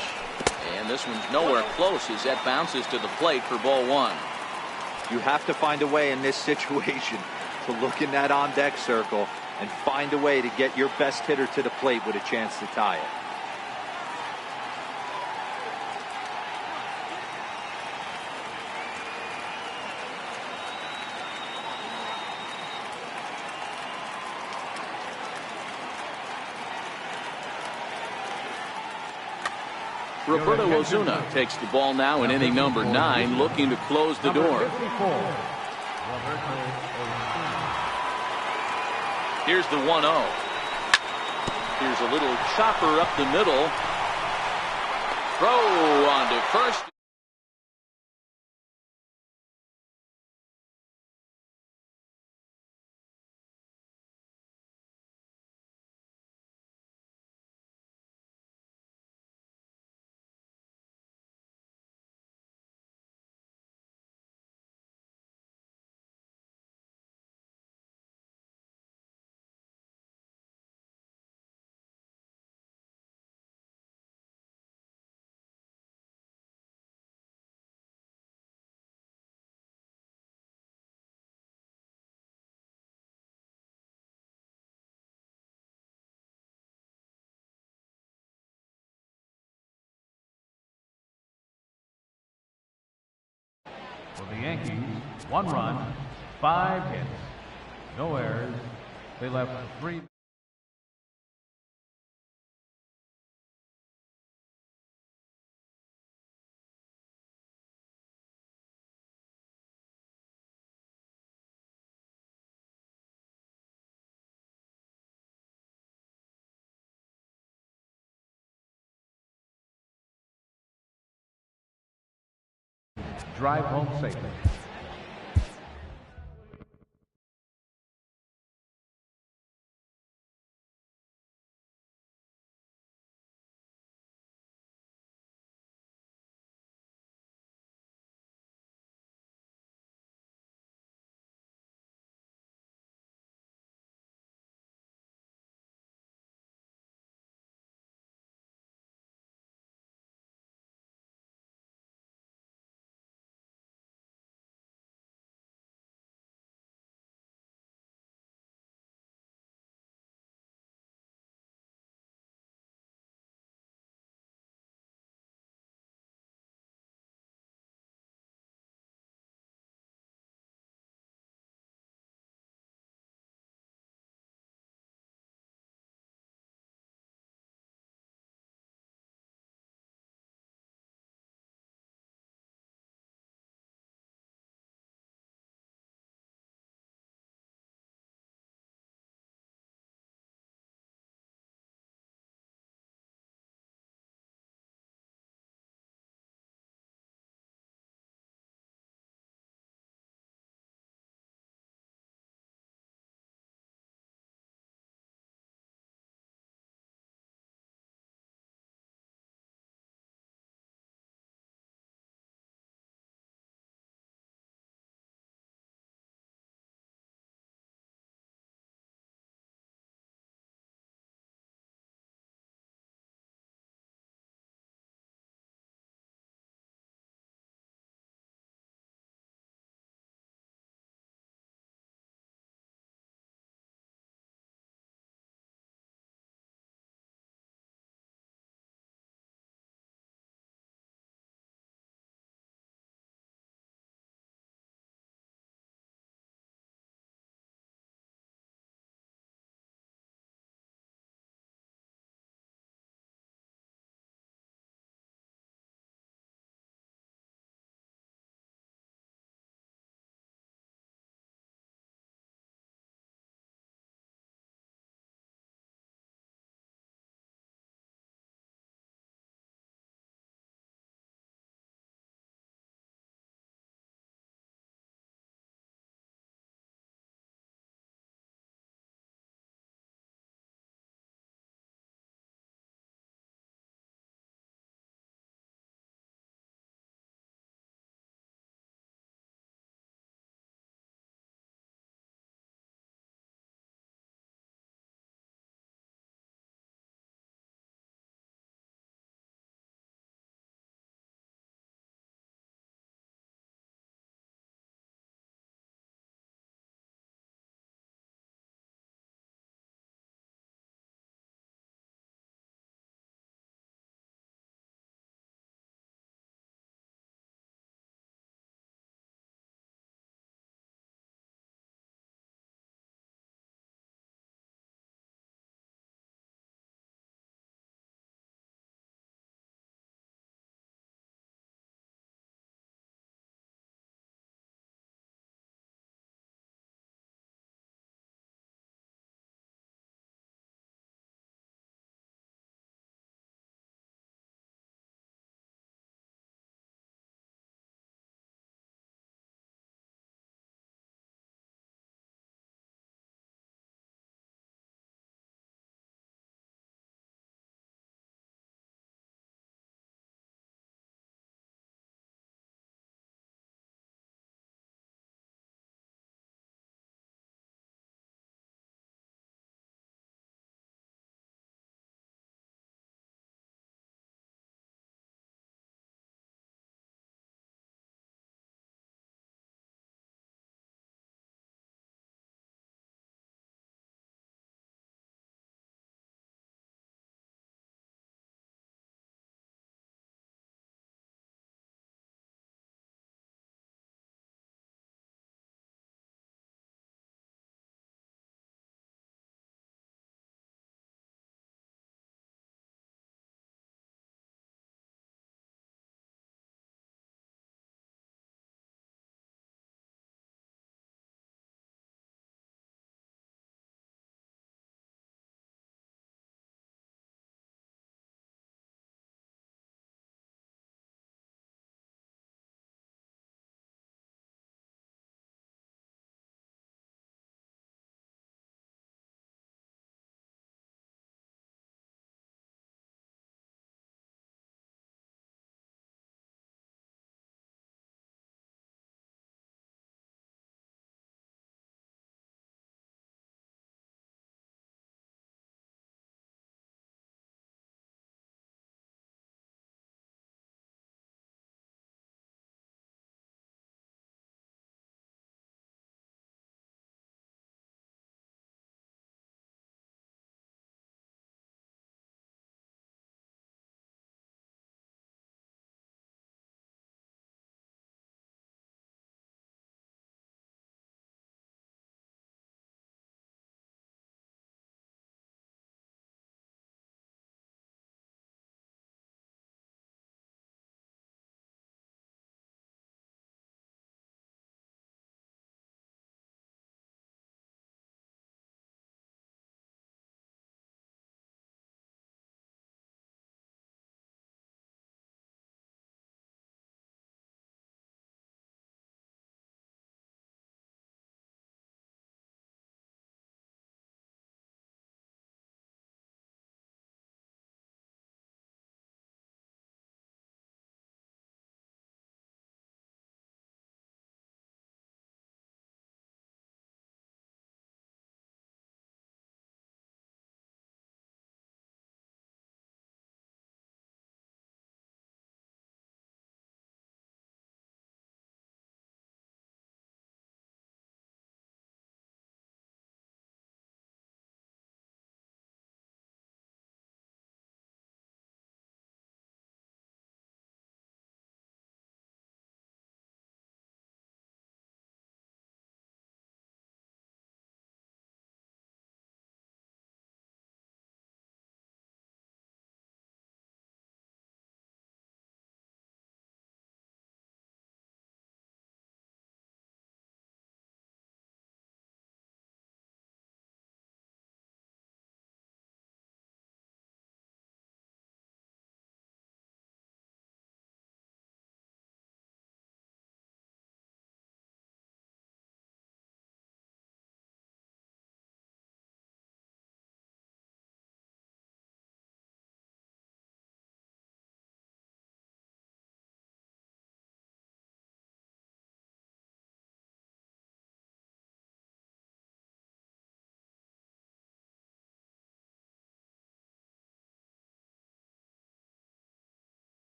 And this one's nowhere close as that bounces to the plate for ball one. You have to find a way in this situation to look in that on-deck circle and find a way to get your best hitter to the plate with a chance to tie it. Roberto Ozuna takes the ball now in inning number 9, looking to close the door. Here's the 1-0. Here's a little chopper up the middle. Throw on to first. For the Yankees, 1 run, 5 hits, no errors. They left 3. Drive home safely.